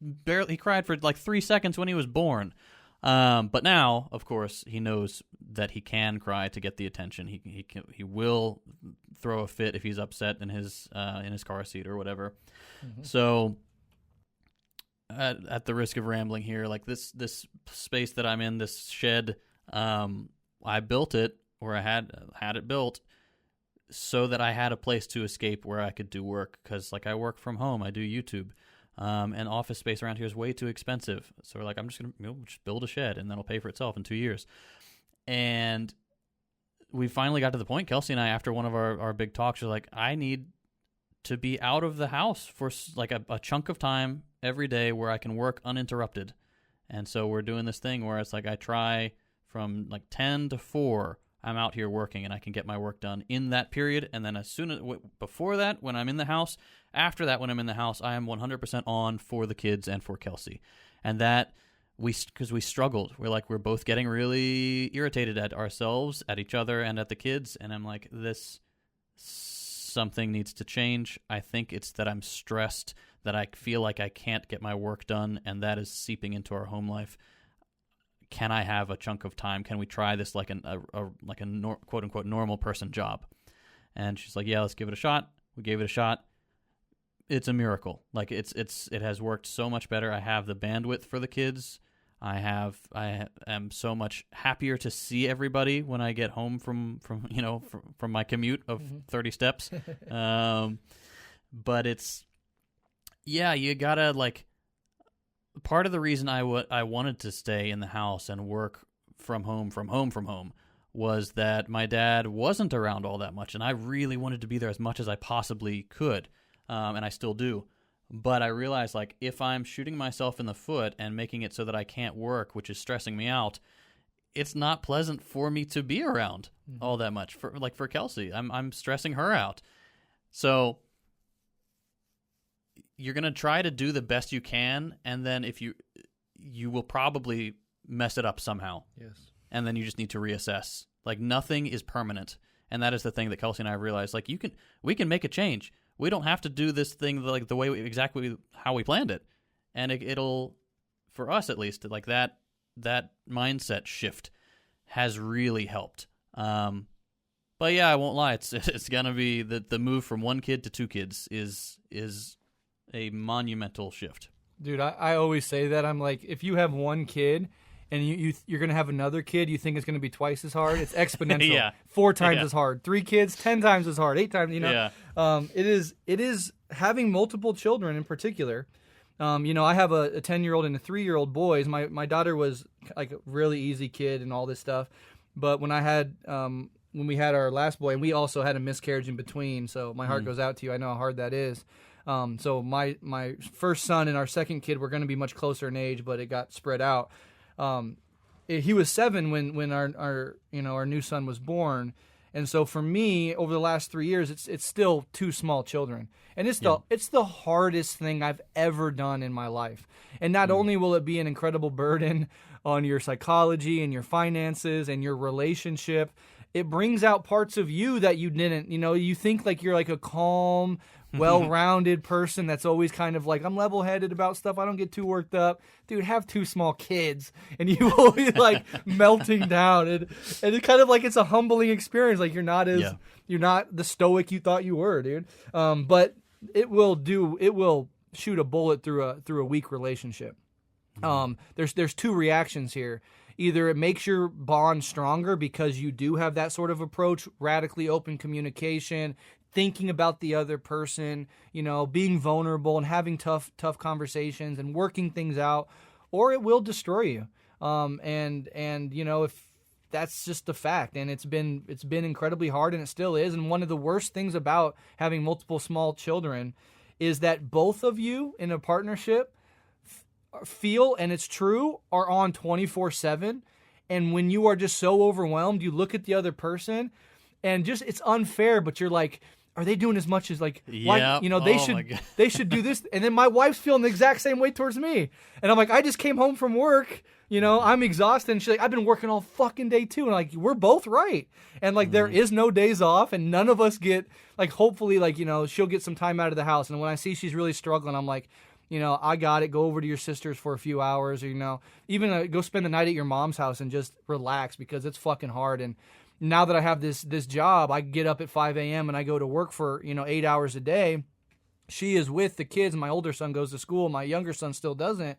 cried for like 3 seconds when he was born. But now, of course, he knows that he can cry to get the attention. He will throw a fit if he's upset in his car seat or whatever. So, at the risk of rambling here, like this space that I'm in, this shed, I built it, or I had it built, so that I had a place to escape where I could do work. Because like I work from home, I do YouTube. And office space around here is way too expensive. So we're like, I'm just going to just build a shed, and that'll pay for itself in 2 years. And we finally got to the point, Kelsey and I, after one of our big talks, we're like, I need to be out of the house for like a chunk of time every day where I can work uninterrupted. And so we're doing this thing where it's like I try from like 10 to 4, I'm out here working, and I can get my work done in that period. And then as soon as before that, when I'm in the house, after that, when I'm in the house, I am 100% on for the kids and for Kelsey. And that because we struggled. We're both getting really irritated at ourselves, at each other, and at the kids. And I'm like, something needs to change. I think it's that I'm stressed, that I feel like I can't get my work done, and that is seeping into our home life. Can I have a chunk of time? Can we try this like a quote unquote normal person job? And she's like, yeah, let's give it a shot. We gave it a shot. It's a miracle. Like it has worked so much better. I have the bandwidth for the kids. I am so much happier to see everybody when I get home from my commute of 30 steps. But you gotta like. Part of the reason I wanted to stay in the house and work from home was that my dad wasn't around all that much, and I really wanted to be there as much as I possibly could, and I still do. But I realized, like, if I'm shooting myself in the foot and making it so that I can't work, which is stressing me out, it's not pleasant for me to be around all that much. For Kelsey, I'm stressing her out. So you're going to try to do the best you can, and then if you will probably mess it up somehow. Yes. And then you just need to reassess. Like, nothing is permanent. And that is the thing that Kelsey and I realized. Like, we can make a change. We don't have to do this thing like the way exactly how we planned it. And it'll, for us at least, like that mindset shift has really helped. But yeah, I won't lie. It's gonna be the move from 1 kid to 2 kids is a monumental shift. Dude, I always say that. I'm like, if you have 1 kid and you're going to have another kid, you think it's going to be twice as hard? It's exponential. Yeah. 4 times as hard. 3 kids, 10 times as hard. 8 times, Yeah. It is having multiple children in particular. I have a 10-year-old and a 3-year-old boys. My daughter was like a really easy kid and all this stuff. But when we had our last boy, and we also had a miscarriage in between, so my heart goes out to you. I know how hard that is. So my first son and our second kid were going to be much closer in age, but it got spread out. He was 7 when our new son was born, and so for me over the last 3 years, it's still 2 small children, and it's the hardest thing I've ever done in my life. And not only will it be an incredible burden on your psychology and your finances and your relationship, it brings out parts of you that you didn't. You think like you're like a calm, well-rounded person that's always kind of like, I'm level-headed about stuff. I don't get too worked up. Dude, have 2 small kids, and you will be like melting down. And it's kind of like it's a humbling experience. Like you're not the stoic you thought you were, dude. But it will shoot a bullet through a weak relationship. There's 2 reactions here. Either it makes your bond stronger because you do have that sort of approach, radically open communication, thinking about the other person, being vulnerable and having tough conversations and working things out, or it will destroy you. And if that's just the fact, and it's been incredibly hard, and it still is. And one of the worst things about having multiple small children is that both of you in a partnership feel, and it's true, are on 24/7. And when you are just so overwhelmed, you look at the other person and just, it's unfair, but you're like, are they doing as much as like, yeah, they should do this. And then my wife's feeling the exact same way towards me. And I'm like, I just came home from work, I'm exhausted. And she's like, I've been working all fucking day too. And like, we're both right. And like, there is no days off, and none of us get like, hopefully like, she'll get some time out of the house. And when I see she's really struggling, I'm like, I got it. Go over to your sister's for a few hours, or, even go spend the night at your mom's house and just relax, because it's fucking hard. And now that I have this job, I get up at 5 a.m. and I go to work for, 8 hours a day. She is with the kids. My older son goes to school. My younger son still doesn't.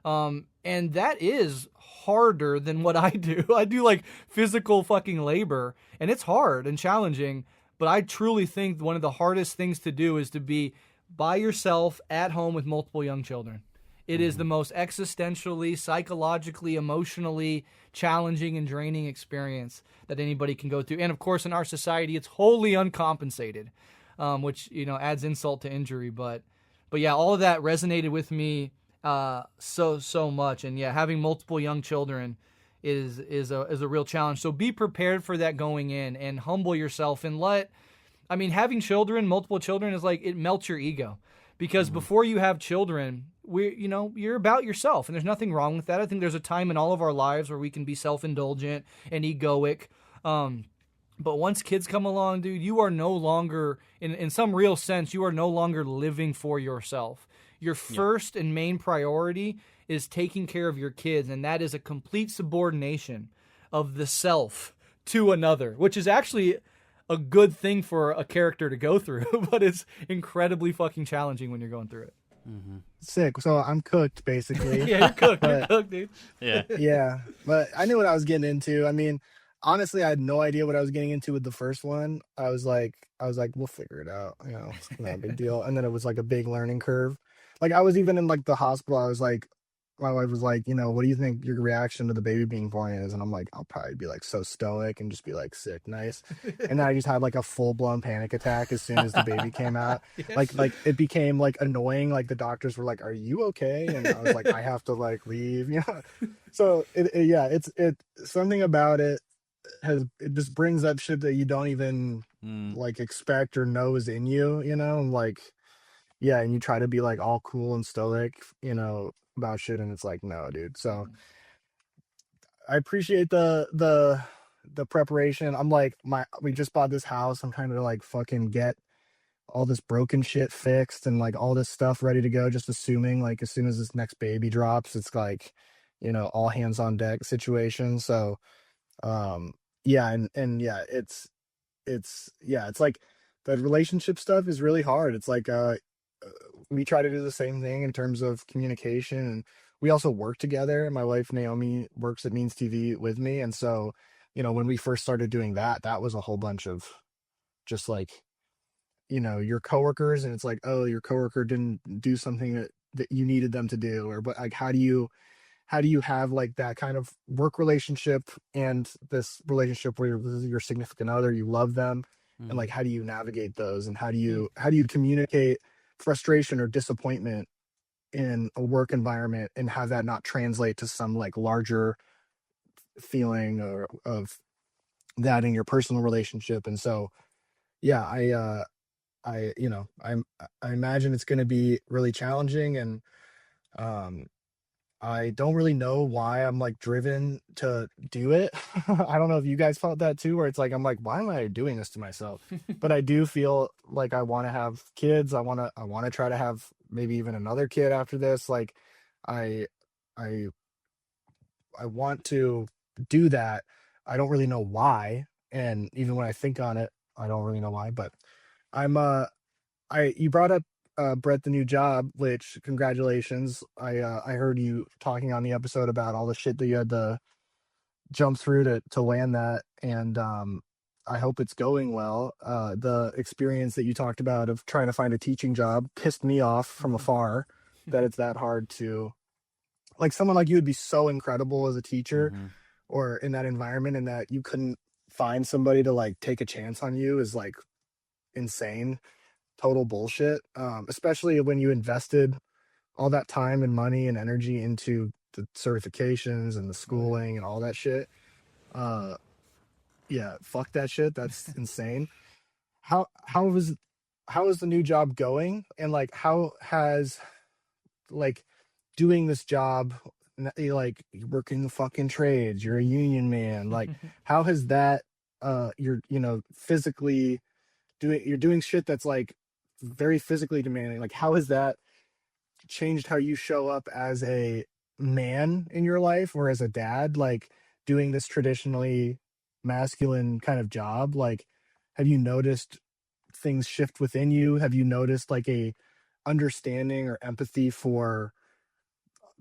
And that is harder than what I do. I do like physical fucking labor, and it's hard and challenging. But I truly think one of the hardest things to do is to be by yourself at home with multiple young children. It is the most existentially, psychologically, emotionally challenging and draining experience that anybody can go through. And of course, in our society, it's wholly uncompensated, which, adds insult to injury. But yeah, all of that resonated with me so much. And yeah, having multiple young children is a real challenge. So be prepared for that going in, and humble yourself, and having children, multiple children, is like, it melts your ego, because before you have children, you're about yourself, and there's nothing wrong with that. I think there's a time in all of our lives where we can be self-indulgent and egoic. But once kids come along, dude, you are no longer, in some real sense, you are no longer living for yourself. Your first and main priority is taking care of your kids, and that is a complete subordination of the self to another, which is actually a good thing for a character to go through, but it's incredibly fucking challenging when you're going through it. Sick. So I'm cooked, basically. Yeah, you're cooked. You're cooked, dude. Yeah. Yeah, but I knew what I was getting into. Honestly, I had no idea what I was getting into with the first one. I was like, we'll figure it out. It's not a big deal. And then it was like a big learning curve. Like, I was even in like the hospital. I was like, my wife was like, what do you think your reaction to the baby being born is? And I'm like, I'll probably be like so stoic and just be like, sick, nice. And then I just had like a full blown panic attack as soon as the baby came out. Yeah. Like it became like annoying. Like the doctors were like, are you okay? And I was like, I have to like leave. So it's something about it just brings up shit that you don't even like expect or know is in you, like, yeah. And you try to be like all cool and stoic, about shit, and it's like, no, dude. So I appreciate the preparation. I'm like, we just bought this house. I'm trying to like fucking get all this broken shit fixed and like all this stuff ready to go, just assuming like as soon as this next baby drops, it's like, all hands on deck situation. So yeah, and yeah, it's like the relationship stuff is really hard. It's like we try to do the same thing in terms of communication, and we also work together. My wife Naomi works at Means TV with me, and so when we first started doing that was a whole bunch of just like your coworkers, and it's like, oh, your coworker didn't do something that you needed them to do, or but like how do you have like that kind of work relationship and this relationship where this is your significant other, you love them, and like how do you navigate those, and how do you communicate frustration or disappointment in a work environment and have that not translate to some like larger feeling or of that in your personal relationship. And so yeah, I imagine it's going to be really challenging, and I don't really know why I'm like driven to do it. I don't know if you guys felt that too, where it's like I'm like, why am I doing this to myself? But I do feel like I want to have kids. I want to try to have maybe even another kid after this. Like I I I want to do that. I don't really know why. And even when I think on it, I don't really know why. But I'm you brought up Brett the new job, which congratulations. I heard you talking on the episode about all the shit that you had to jump through to land that, and I hope it's going well. The experience that you talked about of trying to find a teaching job pissed me off from afar, that it's that hard to, like, someone like you would be so incredible as a teacher Mm-hmm. or in that environment, and that you couldn't find somebody to like take a chance on you is like insane, total bullshit. Especially when you invested all that time and money and energy into the certifications and the schooling and all that shit. Uh, yeah, fuck that shit. That's insane. How is the new job going? And like, how has like doing this job, like you're working the fucking trades, you're a union man. Like, how has that you're physically you're doing shit that's like very physically demanding. Like, how has that changed how you show up as a man in your life or as a dad, like doing this traditionally masculine kind of job? Like, have you noticed things shift within you? Have you noticed like a understanding or empathy for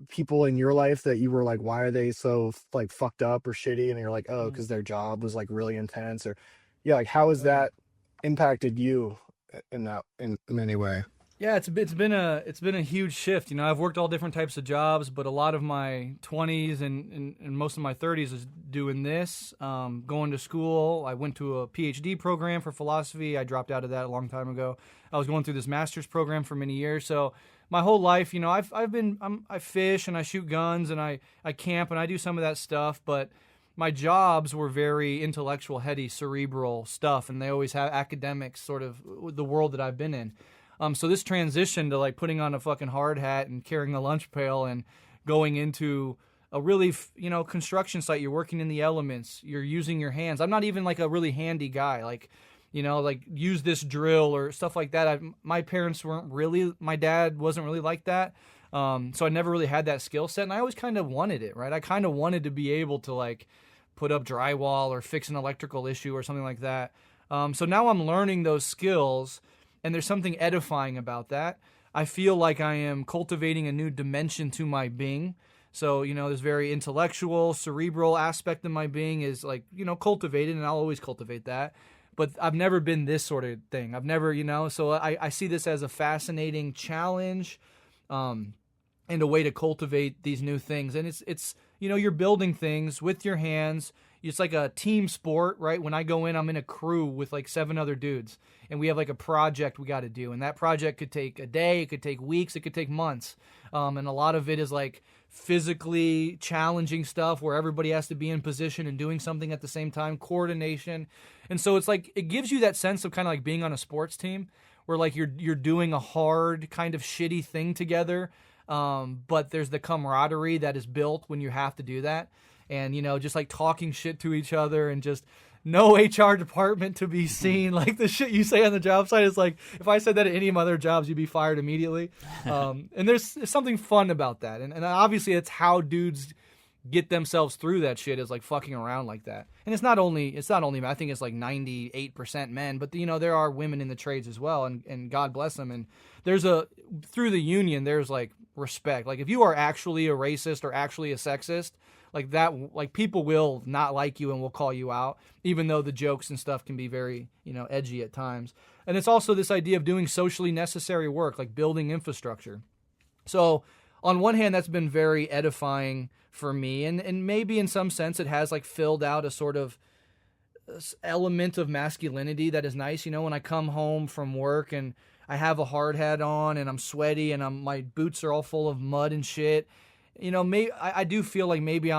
people in your life that you were like, why are they so like fucked up or shitty? And you're like, oh, because their job was like really intense. Or yeah, like, how has that impacted you in any way? Yeah, it's been a huge shift. You know, I've worked all different types of jobs, but a lot of my 20s and most of my 30s is doing this, going to school. I went to a PhD program for philosophy. I dropped out of that a long time ago. I was going through this master's program for many years. So my whole life, you know, I fish and I shoot guns and I camp and I do some of that stuff, but my jobs were very intellectual, heady, cerebral stuff, and they always have academics, sort of the world that I've been in. So this transition to like putting on a fucking hard hat and carrying a lunch pail and going into a really, construction site, you're working in the elements, you're using your hands. I'm not even like a really handy guy, like, like use this drill or stuff like that. My parents my dad wasn't really like that. So I never really had that skill set, and I always kind of wanted it, right? I kind of wanted to be able to like put up drywall or fix an electrical issue or something like that. So now I'm learning those skills, and there's something edifying about that. I feel like I am cultivating a new dimension to my being. So, this very intellectual, cerebral aspect of my being is like, cultivated, and I'll always cultivate that. But I've never been this sort of thing. I've never, so I see this as a fascinating challenge, and a way to cultivate these new things. And it's you're building things with your hands. It's like a team sport, right? When I go in, I'm in a crew with like 7 other dudes, and we have like a project we got to do. And that project could take a day, it could take weeks, it could take months. And a lot of it is like physically challenging stuff where everybody has to be in position and doing something at the same time, coordination. And so it's like, it gives you that sense of kind of like being on a sports team where like you're doing a hard kind of shitty thing together. But there's the camaraderie that is built when you have to do that. And, just like talking shit to each other and just no HR department to be seen. Like the shit you say on the job site is like, if I said that at any of my other jobs, you'd be fired immediately. And there's something fun about that. And obviously it's how dudes get themselves through that shit, is like fucking around like that. And it's not only men. I think it's like 98% men, but there are women in the trades as well. And God bless them. And through the union, there's like respect. Like if you are actually a racist or actually a sexist, like that, like people will not like you and will call you out, even though the jokes and stuff can be very, edgy at times. And it's also this idea of doing socially necessary work, like building infrastructure. So on one hand, that's been very edifying for me. And maybe in some sense it has like filled out a sort of element of masculinity that is nice. When I come home from work and I have a hard hat on and I'm sweaty and my boots are all full of mud and shit. I do feel like maybe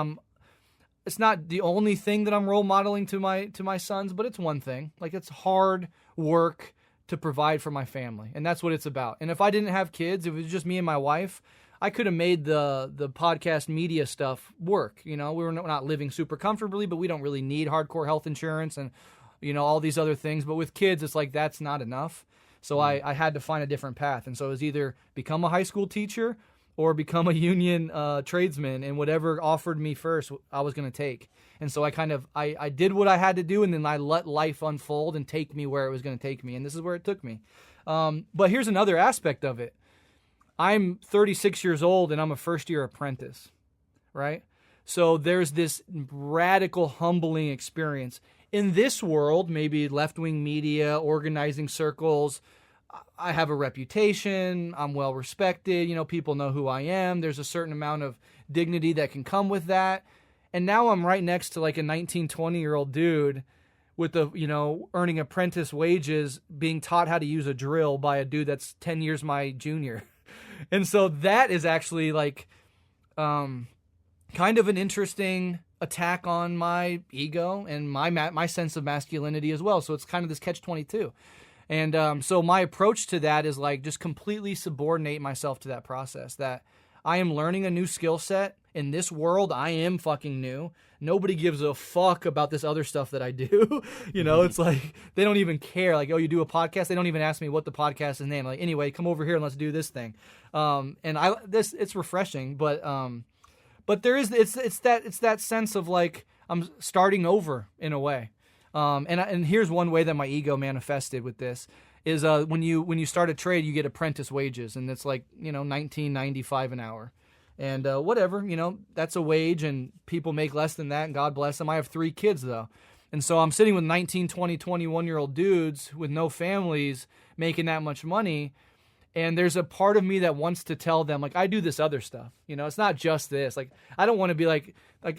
it's not the only thing that I'm role modeling to my sons, but it's one thing. Like it's hard work to provide for my family, and that's what it's about. And if I didn't have kids, if it was just me and my wife, I could have made the podcast media stuff work. You know, we were not living super comfortably, but we don't really need hardcore health insurance and, you know, all these other things. But with kids, it's like that's not enough. So I had to find a different path. And so it was either become a high school teacher or become a union tradesman, and whatever offered me first, I was going to take. And so I did what I had to do, and then I let life unfold and take me where it was going to take me. And this is where it took me. But here's another aspect of it. I'm 36 years old and I'm a first-year apprentice, right? So there's this radical, humbling experience. In this world, maybe left-wing media, organizing circles, I have a reputation, I'm well-respected, you know, people know who I am, there's a certain amount of dignity that can come with that. And now I'm right next to like a 19, 20-year-old dude with the, you know, earning apprentice wages, being taught how to use a drill by a dude that's 10 years my junior. And so that is actually like kind of an interesting attack on my ego and my sense of masculinity as well. So it's kind of this catch-22. And so my approach to that is like just completely subordinate myself to that process, that I am learning a new skill set. In this world, I am fucking new. Nobody gives a fuck about this other stuff that I do. You know, it's like they don't even care. Like, oh, you do a podcast? They don't even ask me what the podcast is named. Like, anyway, come over here and let's do this thing. And it's refreshing, but there is it's that sense of like I'm starting over in a way. And here's one way that my ego manifested with this is when you start a trade, you get apprentice wages, and it's like, you know, $19.95 an hour. And whatever, you know, that's a wage, and people make less than that, and God bless them. I have 3 kids, though. And so I'm sitting with 19, 20, 21-year-old dudes with no families making that much money, and there's a part of me that wants to tell them, like, I do this other stuff. You know, it's not just this. Like, I don't want to be like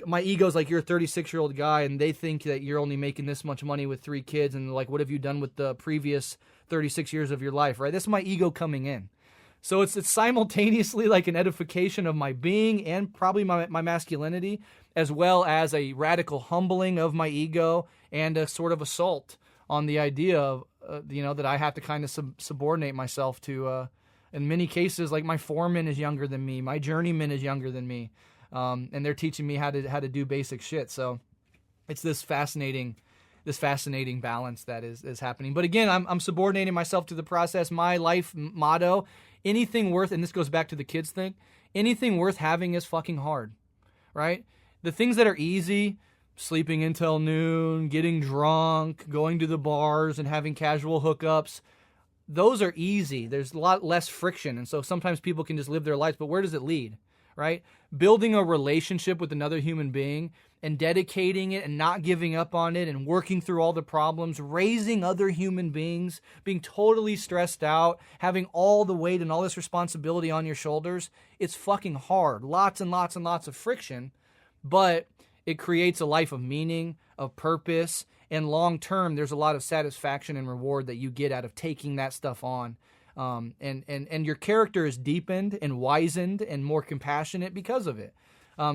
my ego's like, you're a 36-year-old guy, and they think that you're only making this much money with 3 kids, and like, what have you done with the previous 36 years of your life, right? That's my ego coming in. So it's simultaneously like an edification of my being and probably my masculinity, as well as a radical humbling of my ego and a sort of assault on the idea of, you know, that I have to kind of subordinate myself to, in many cases, like my foreman is younger than me, my journeyman is younger than me, and they're teaching me how to do basic shit. So it's this fascinating balance that is happening. But again, I'm subordinating myself to the process. My life motto: anything worth, and this goes back to the kids thing, anything worth having is fucking hard, right? The things that are easy, sleeping until noon, getting drunk, going to the bars and having casual hookups, those are easy. There's a lot less friction. And so sometimes people can just live their lives, but where does it lead, right? Building a relationship with another human being and dedicating it and not giving up on it and working through all the problems, raising other human beings, being totally stressed out, having all the weight and all this responsibility on your shoulders, it's fucking hard. Lots and lots and lots of friction, but it creates a life of meaning, of purpose, and long term, there's a lot of satisfaction and reward that you get out of taking that stuff on. And your character is deepened and wizened and more compassionate because of it.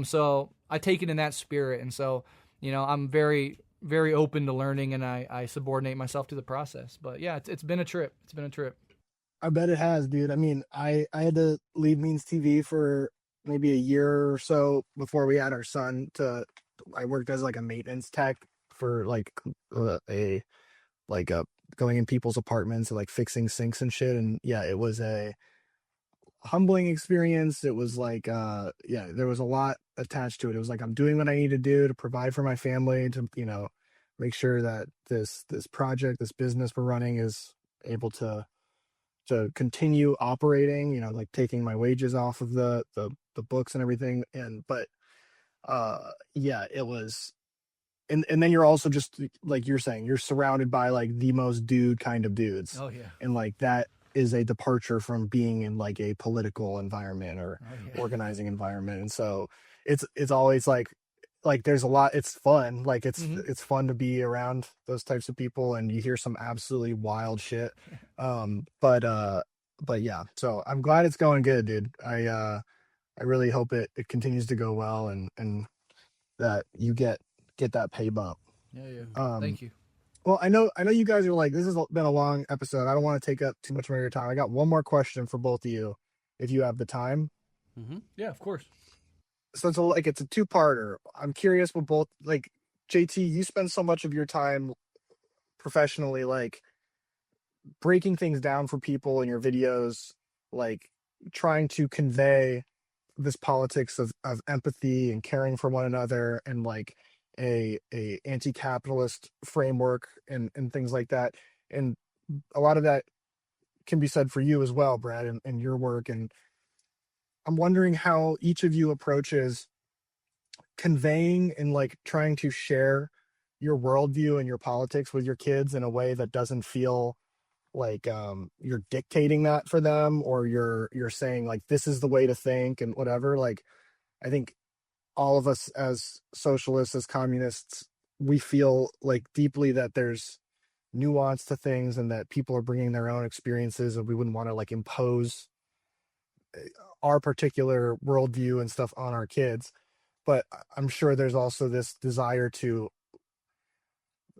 So I take it in that spirit. And so, you know, I'm very, very open to learning, and I subordinate myself to the process. But yeah, it's been a trip. It's been a trip. I bet it has, dude. I mean, I had to leave Means TV for maybe a year or so before we had our son. I worked as like a maintenance tech for like going in people's apartments and like fixing sinks and shit. And yeah, it was a humbling experience. It was like, there was a lot attached to it. It was like, I'm doing what I need to do to provide for my family, to, you know, make sure that this project, this business we're running is able to continue operating, you know, like taking my wages off of the books and everything. But it was, and then you're also just like you're saying, you're surrounded by like the most dude kind of dudes. Oh yeah. And like that is a departure from being in like a political environment or organizing environment. And so it's always like there's a lot, it's fun. Like it's fun to be around those types of people, and you hear some absolutely wild shit. But yeah, so I'm glad it's going good, dude. I really hope it continues to go well, and that you get that pay bump. Yeah. Thank you. Well, I know you guys are like, this has been a long episode. I don't want to take up too much more of your time. I got one more question for both of you, if you have the time. Yeah, of course. So it's a two-parter. I'm curious with both, like, JT, you spend so much of your time professionally, like, breaking things down for people in your videos, like trying to convey this politics of empathy and caring for one another, and like a anti-capitalist framework and things like that. And a lot of that can be said for you as well, Brad, and your work. And I'm wondering how each of you approaches conveying and like trying to share your worldview and your politics with your kids in a way that doesn't feel like you're dictating that for them, or you're saying like this is the way to think and whatever. Like, I think all of us as socialists, as communists, we feel like deeply that there's nuance to things and that people are bringing their own experiences, and we wouldn't want to like impose our particular worldview and stuff on our kids. But I'm sure there's also this desire to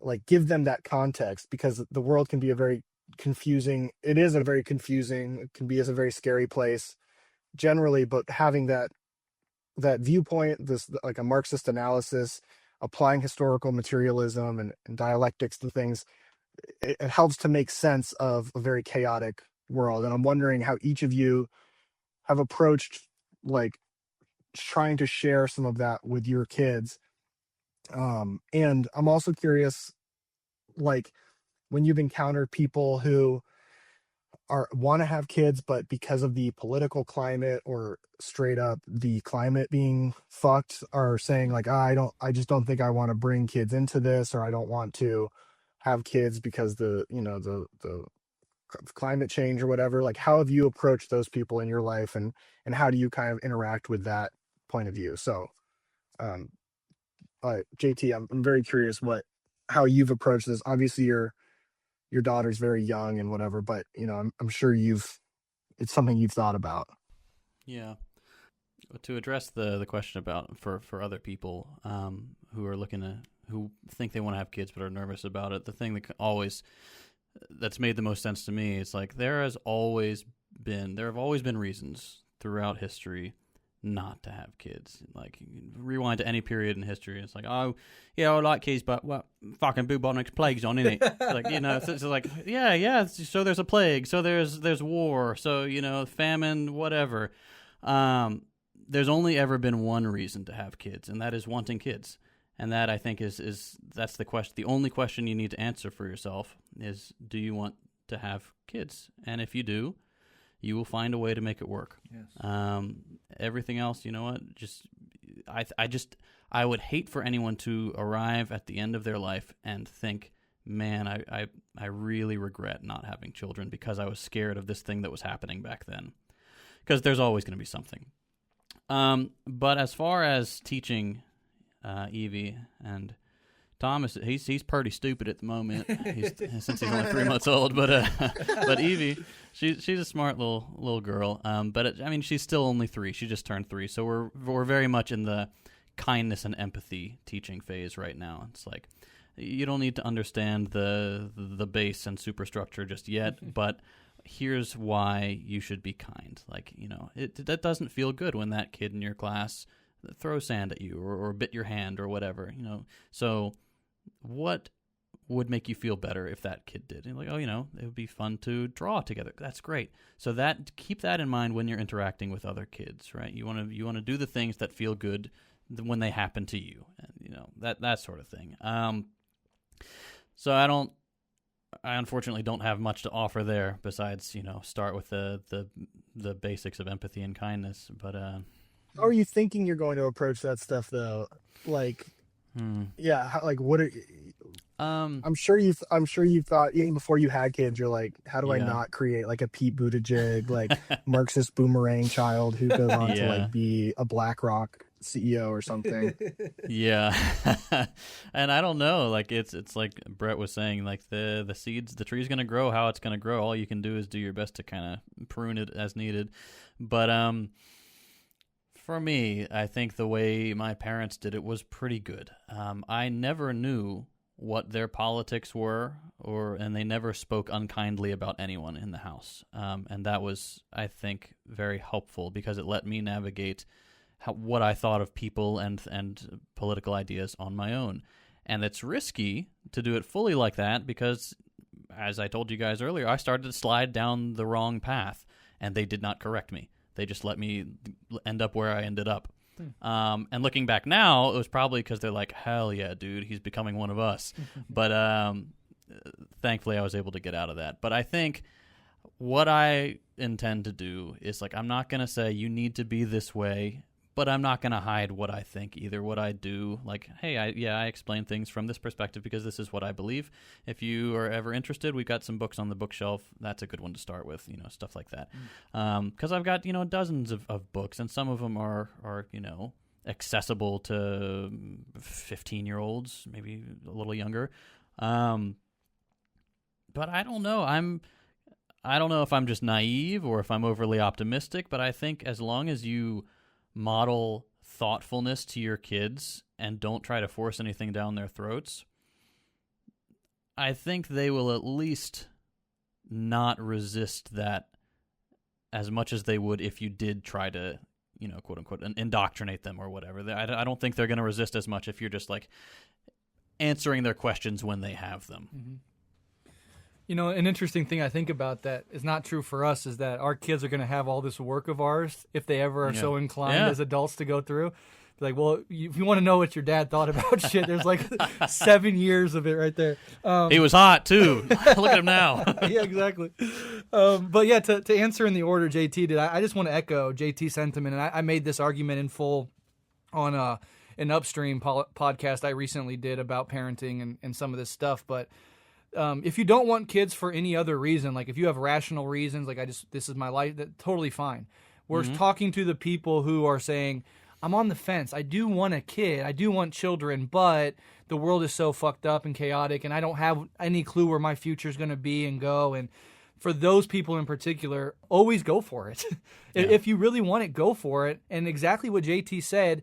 like give them that context, because the world can be a very confusing, it is a very confusing, it can be as a very scary place generally. But having that viewpoint, this like a Marxist analysis, applying historical materialism and dialectics to things, it helps to make sense of a very chaotic world. And I'm wondering how each of you have approached like trying to share some of that with your kids. And I'm also curious, like, when you've encountered people who want to have kids, but because of the political climate or straight up the climate being fucked, are saying like, I just don't think I want to bring kids into this, or I don't want to have kids because the climate change or whatever. Like, how have you approached those people in your life, and how do you kind of interact with that point of view? So, JT, I'm very curious how you've approached this. Obviously, your daughter's very young and whatever, but I'm sure it's something you've thought about. Yeah. To address the question about for other people who are who think they want to have kids but are nervous about it, the thing that's made the most sense to me is like there have always been reasons throughout history not to have kids. Like, rewind to any period in history, it's like, oh yeah, I like kids, but what fucking bubonic plague's on, innit? Like, it's like, yeah, so there's a plague, so there's war, so famine, whatever. There's only ever been one reason to have kids, and that is wanting kids. And that, I think, that's the question. The only question you need to answer for yourself is, do you want to have kids? And if you do, you will find a way to make it work. Yes. Everything else, you know what? I would hate for anyone to arrive at the end of their life and think, man, I really regret not having children because I was scared of this thing that was happening back then. Because there's always going to be something. But as far as teaching Evie and Thomas, he's pretty stupid at the moment. Since he's only 3 months old. But Evie, she's a smart little girl. But she's still only 3. She just turned 3, so we're very much in the kindness and empathy teaching phase right now. It's like, you don't need to understand the base and superstructure just yet, but here's why you should be kind. Like, that doesn't feel good when that kid in your class throws sand at you or bit your hand or whatever. So what would make you feel better if that kid did? And like, it would be fun to draw together. That's great. So keep that in mind when you're interacting with other kids, right? You want to do the things that feel good when they happen to you, and that sort of thing. So I unfortunately don't have much to offer there besides start with the basics of empathy and kindness. But how are you thinking you're going to approach that stuff though? Like, yeah, like what are I'm sure you thought even before you had kids, you're like, how do I not create like a Pete Buttigieg, like Marxist boomerang child who goes on to like be a BlackRock CEO or something? Yeah. And I don't know, like it's like Breht was saying, like the tree's going to grow how it's going to grow. All you can do is do your best to kind of prune it as needed. But for me, I think the way my parents did it was pretty good. I never knew what their politics were, and they never spoke unkindly about anyone in the house. And that was, I think, very helpful because it let me navigate what I thought of people and political ideas on my own. And it's risky to do it fully like that because, as I told you guys earlier, I started to slide down the wrong path, and they did not correct me. They just let me end up where I ended up. And looking back now, it was probably because they're like, hell yeah, dude, he's becoming one of us. But thankfully, I was able to get out of that. But I think what I intend to do is, like, I'm not going to say you need to be this way, but I'm not going to hide what I think either, what I do. Like, hey, I explain things from this perspective because this is what I believe. If you are ever interested, we've got some books on the bookshelf. That's a good one to start with, stuff like that. Because I've got, dozens of books, and some of them are accessible to 15-year-olds, maybe a little younger. But I don't know. I don't know if I'm just naive or if I'm overly optimistic, but I think as long as you model thoughtfulness to your kids and don't try to force anything down their throats, I think they will at least not resist that as much as they would if you did try to, quote unquote, indoctrinate them or whatever. I don't think they're going to resist as much if you're just like answering their questions when they have them. Mm-hmm. An interesting thing I think about that is not true for us is that our kids are going to have all this work of ours if they ever are so inclined as adults to go through. Like, well, if you want to know what your dad thought about shit, there's like 7 years of it right there. He was hot too. Look at him now. Yeah, exactly. But yeah, to answer in the order JT did, I just want to echo JT's sentiment, and I made this argument in full on an Upstream podcast I recently did about parenting and some of this stuff, but if you don't want kids for any other reason, like if you have rational reasons, like this is my life, that's totally fine. We're talking to the people who are saying, I'm on the fence. I do want a kid. I do want children, but the world is so fucked up and chaotic, and I don't have any clue where my future is going to be and go. And for those people in particular, always go for it. If you really want it, go for it. And exactly what JT said,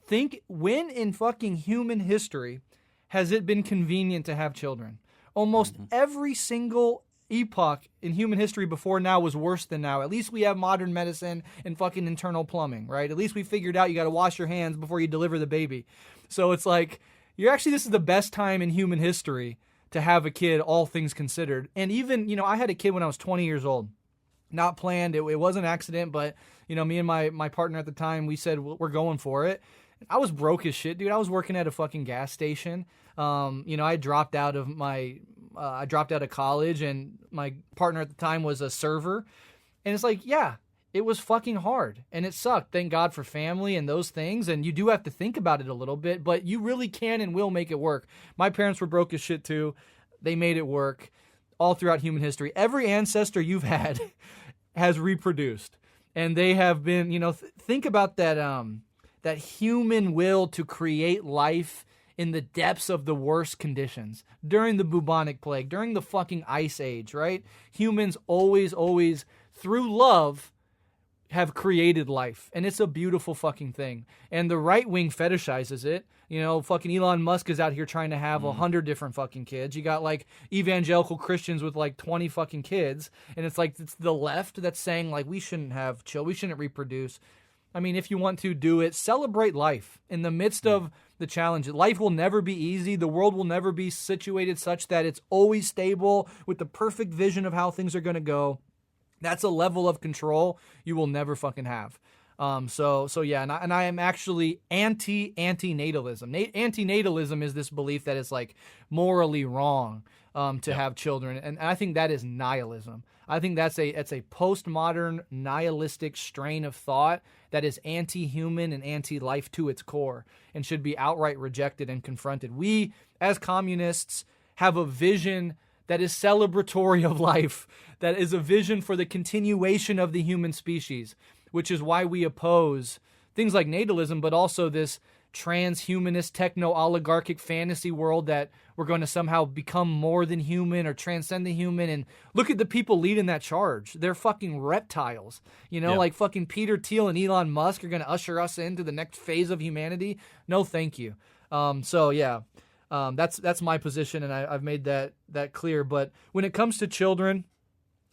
think when in fucking human history has it been convenient to have children? Almost every single epoch in human history before now was worse than now. At least we have modern medicine and fucking internal plumbing, right? At least we figured out you got to wash your hands before you deliver the baby. So it's like, this is the best time in human history to have a kid, all things considered. And even, I had a kid when I was 20 years old. Not planned. It was an accident, but, me and my partner at the time, we said, we're going for it. I was broke as shit, dude. I was working at a fucking gas station. I dropped out of college, and my partner at the time was a server. And it's like, yeah, it was fucking hard and it sucked. Thank God for family and those things. And you do have to think about it a little bit, but you really can and will make it work. My parents were broke as shit too. They made it work all throughout human history. Every ancestor you've had has reproduced, and they have been, think about that human will to create life in the depths of the worst conditions, during the bubonic plague, during the fucking ice age, right? Humans always, through love, have created life. And it's a beautiful fucking thing. And the right wing fetishizes it. Fucking Elon Musk is out here trying to have 100 different fucking kids. You got like evangelical Christians with like 20 fucking kids. And it's like, it's the left that's saying like, we shouldn't have children, we shouldn't reproduce. I mean, if you want to do it, celebrate life in the midst of the challenge. Life will never be easy. The world will never be situated such that it's always stable with the perfect vision of how things are going to go. That's a level of control you will never fucking have. So yeah, and I am actually anti-natalism. Anti-natalism is this belief that it's like morally wrong to have children, and I think that is nihilism. I think it's a postmodern nihilistic strain of thought that is anti-human and anti-life to its core and should be outright rejected and confronted. We, as communists, have a vision that is celebratory of life, that is a vision for the continuation of the human species, which is why we oppose things like natalism, but also this transhumanist, techno-oligarchic fantasy world that we're going to somehow become more than human or transcend the human. And look at the people leading that charge. They're fucking reptiles. Like fucking Peter Thiel and Elon Musk are going to usher us into the next phase of humanity. No, thank you. So yeah, That's my position, and I've made that clear. But when it comes to children,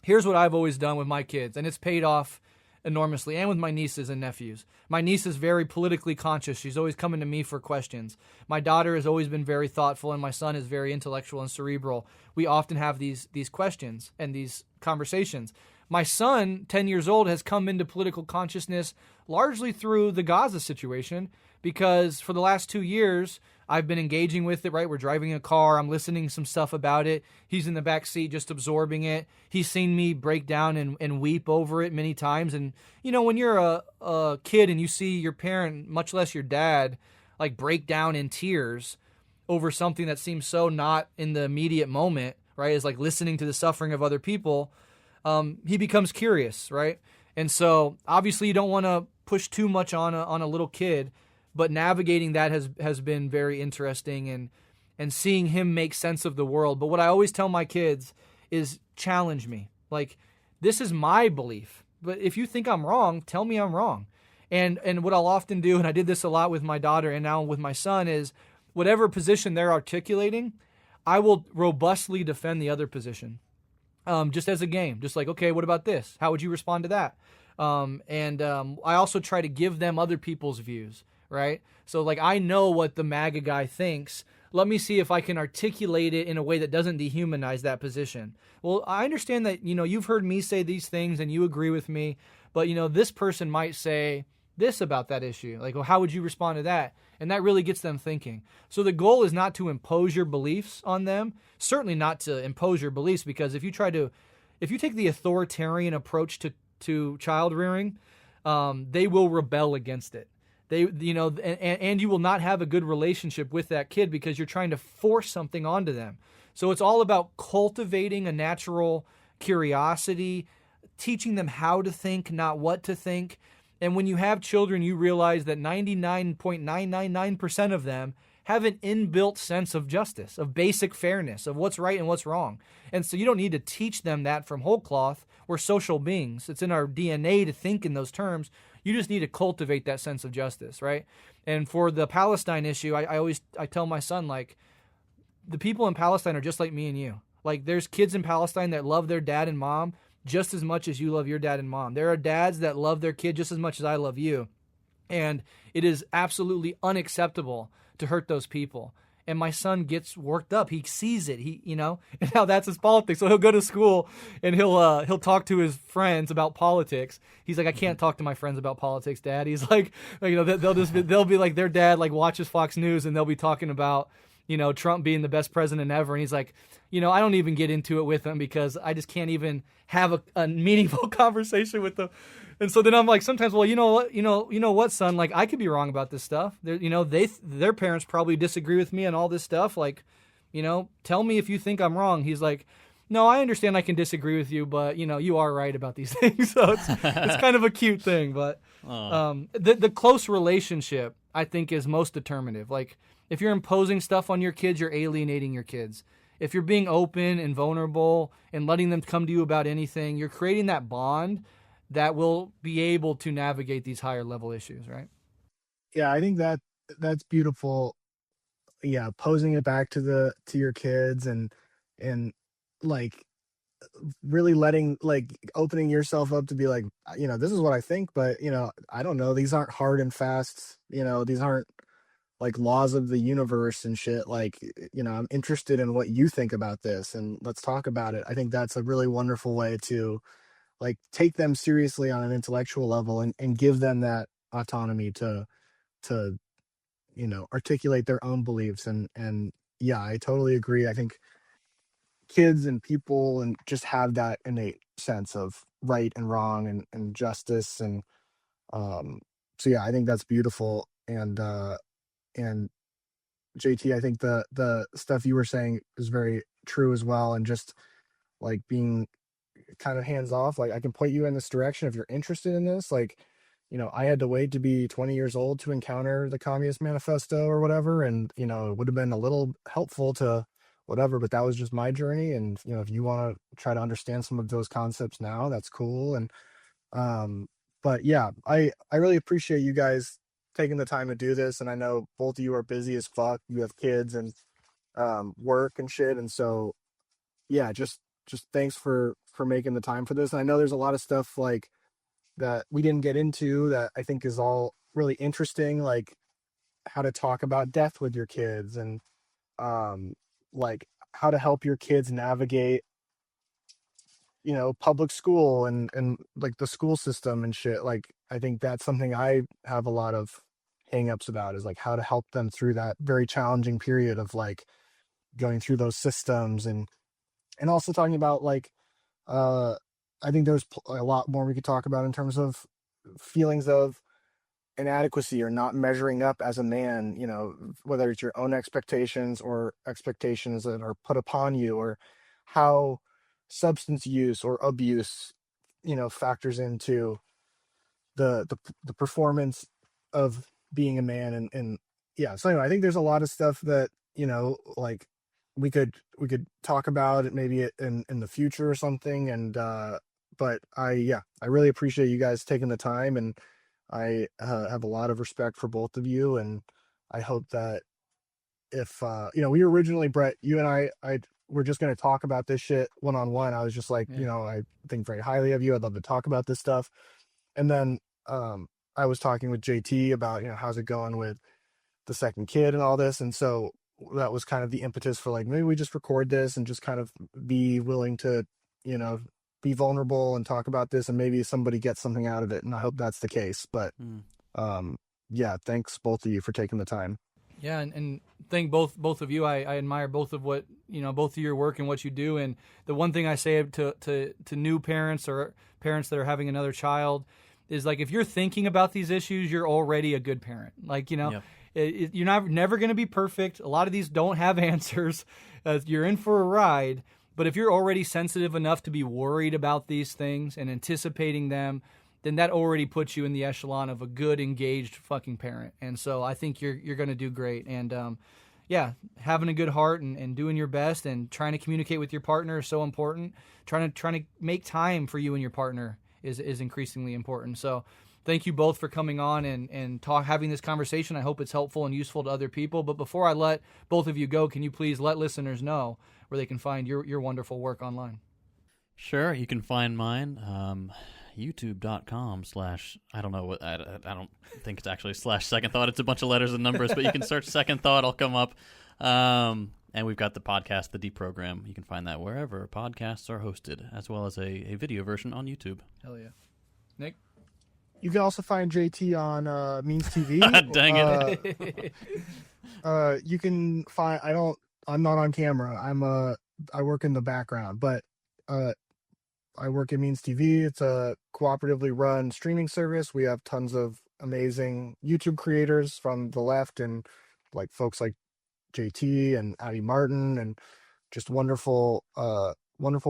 here's what I've always done with my kids, and it's paid off enormously, and with my nieces and nephews. My niece is very politically conscious. She's always coming to me for questions. My daughter has always been very thoughtful, and my son is very intellectual and cerebral. We often have these questions and these conversations. My son, 10 years old, has come into political consciousness largely through the Gaza situation, because for the last 2 years, I've been engaging with it, right? We're driving a car. I'm listening some stuff about it. He's in the back seat just absorbing it. He's seen me break down and weep over it many times. And, when you're a kid and you see your parent, much less your dad, like break down in tears over something that seems so not in the immediate moment, right? Is like listening to the suffering of other people. He becomes curious, right? And so obviously you don't want to push too much on a little kid, but navigating that has been very interesting, and seeing him make sense of the world. But what I always tell my kids is challenge me. Like, this is my belief, but if you think I'm wrong, tell me I'm wrong. And what I'll often do, and I did this a lot with my daughter and now with my son, is whatever position they're articulating, I will robustly defend the other position. Just as a game, just like, okay, what about this? How would you respond to that? I also try to give them other people's views, right? So like, I know what the MAGA guy thinks. Let me see if I can articulate it in a way that doesn't dehumanize that position. Well, I understand that, you've heard me say these things and you agree with me, but this person might say this about that issue. Like, well, how would you respond to that? And that really gets them thinking. So the goal is not to impose your beliefs on them, certainly not to impose your beliefs, because if you take the authoritarian approach to child rearing, they will rebel against it. And you will not have a good relationship with that kid because you're trying to force something onto them. So it's all about cultivating a natural curiosity, teaching them how to think, not what to think. And when you have children, you realize that 99.999% of them have an inbuilt sense of justice, of basic fairness, of what's right and what's wrong. And so you don't need to teach them that from whole cloth. We're social beings. It's in our DNA to think in those terms. You just need to cultivate that sense of justice, right? And for the Palestine issue, I tell my son, like, the people in Palestine are just like me and you. Like, there's kids in Palestine that love their dad and mom just as much as you love your dad and mom. There are dads that love their kid just as much as I love you. And it is absolutely unacceptable to hurt those people. And my son gets worked up. He sees it. And now that's his politics. So he'll go to school and he'll talk to his friends about politics. He's like, I can't talk to my friends about politics, Dad. He's like, they'll be like, their dad like watches Fox News and they'll be talking about, Trump being the best president ever. And he's like, I don't even get into it with him because I just can't even have a meaningful conversation with them. And so then I'm like, sometimes, well, you know what, son? Like, I could be wrong about this stuff. Their parents probably disagree with me on all this stuff. Like, tell me if you think I'm wrong. He's like, no, I understand I can disagree with you, but you are right about these things. So it's kind of a cute thing. But the close relationship, I think, is most determinative. Like, if you're imposing stuff on your kids, you're alienating your kids. If you're being open and vulnerable and letting them come to you about anything, you're creating that bond that will be able to navigate these higher level issues, right? Yeah, I think that's beautiful. Yeah, posing it back to your kids and like really opening yourself up to be like, this is what I think, but I don't know. These aren't hard and fast. These aren't like laws of the universe and shit. Like, I'm interested in what you think about this and let's talk about it. I think that's a really wonderful way to like take them seriously on an intellectual level and give them that autonomy to articulate their own beliefs. And yeah, I totally agree. I think kids and people and just have that innate sense of right and wrong and justice. And so yeah, I think that's beautiful. And JT, I think the stuff you were saying is very true as well. And just like being kind of hands off, like I can point you in this direction if you're interested in this. Like, I had to wait to be 20 years old to encounter the Communist Manifesto or whatever. And, it would have been a little helpful to whatever, but that was just my journey. And, if you want to try to understand some of those concepts now, that's cool. And, but yeah, I really appreciate you guys taking the time to do this. And I know both of you are busy as fuck. You have kids and work and shit. And so, yeah, just thanks for making the time for this. And I know there's a lot of stuff like that we didn't get into that I think is all really interesting, like how to talk about death with your kids, and like how to help your kids navigate, public school and like the school system and shit. Like I think that's something I have a lot of hangups about, is like how to help them through that very challenging period of like going through those systems, and also talking about like I think there's a lot more we could talk about in terms of feelings of inadequacy or not measuring up as a man, whether it's your own expectations or expectations that are put upon you, or how substance use or abuse, factors into the performance of being a man. And yeah, so anyway, I think there's a lot of stuff that, like we could talk about it maybe in the future or something. And but I really appreciate you guys taking the time, and I have a lot of respect for both of you. And I hope that if we originally, Breht, you and I we're just going to talk about this shit one-on-one. I was just like, I think very highly of you. I'd love to talk about this stuff. And then I was talking with JT about, how's it going with the second kid and all this. And so that was kind of the impetus for like, maybe we just record this and just kind of be willing to, be vulnerable and talk about this, and maybe somebody gets something out of it. And I hope that's the case. But yeah, thanks both of you for taking the time. Yeah, and thank both of you. I admire both of what both of your work and what you do. And the one thing I say to new parents or parents that are having another child is, like, if you're thinking about these issues, you're already a good parent. Like, Yep. You're never going to be perfect. A lot of these don't have answers. You're in for a ride. But if you're already sensitive enough to be worried about these things and anticipating them, then that already puts you in the echelon of a good, engaged fucking parent. And so I think you're going to do great. And having a good heart and doing your best and trying to communicate with your partner is so important. Trying to make time for you and your partner is increasingly important. So thank you both for coming on and having this conversation. I hope it's helpful and useful to other people. But before I let both of you go, can you please let listeners know where they can find your wonderful work online? Sure, you can find mine, youtube.com/ I don't know what, I don't think it's actually /Second Thought. It's a bunch of letters and numbers, but you can search Second Thought, I'll come up. And we've got the podcast, The Deprogram. You can find that wherever podcasts are hosted, as well as a video version on YouTube. Hell yeah. Nick? You can also find JT on Means TV. Dang it. You can find, I'm not on camera. I work in the background, but I work at Means TV. It's a cooperatively run streaming service. We have tons of amazing YouTube creators from the left, and like folks like JT and Addie Martin, and just wonderful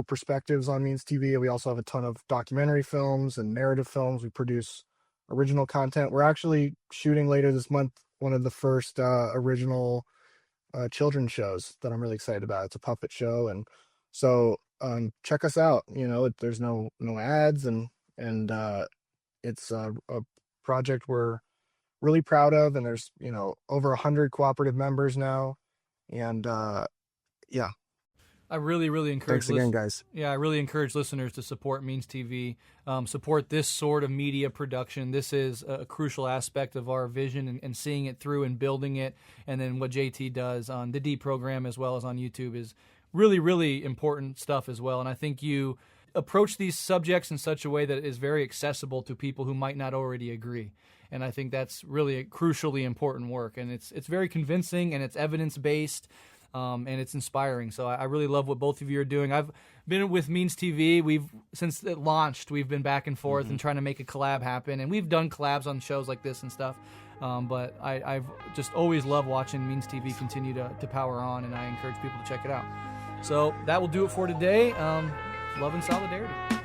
perspectives on Means TV. We also have a ton of documentary films and narrative films. We produce original content. We're actually shooting later this month one of the first original children's shows that I'm really excited about. It's a puppet show, and so check us out. There's no ads, and it's a project we're really proud of, and there's over 100 cooperative members now, and yeah. I really, really encourage. Thanks again, guys. Yeah, I really encourage listeners to support Means TV, support this sort of media production. This is a crucial aspect of our vision, and seeing it through and building it. And then what JT does on the Deprogram as well as on YouTube is really, really important stuff as well. And I think you approach these subjects in such a way that is very accessible to people who might not already agree. And I think that's really a crucially important work. And it's very convincing, and it's evidence-based. And it's inspiring. So I really love what both of you are doing. I've been with Means TV. Since it launched, we've been back and forth and trying to make a collab happen. And we've done collabs on shows like this and stuff. But I've just always loved watching Means TV continue to power on, and I encourage people to check it out. So that will do it for today. Love and solidarity.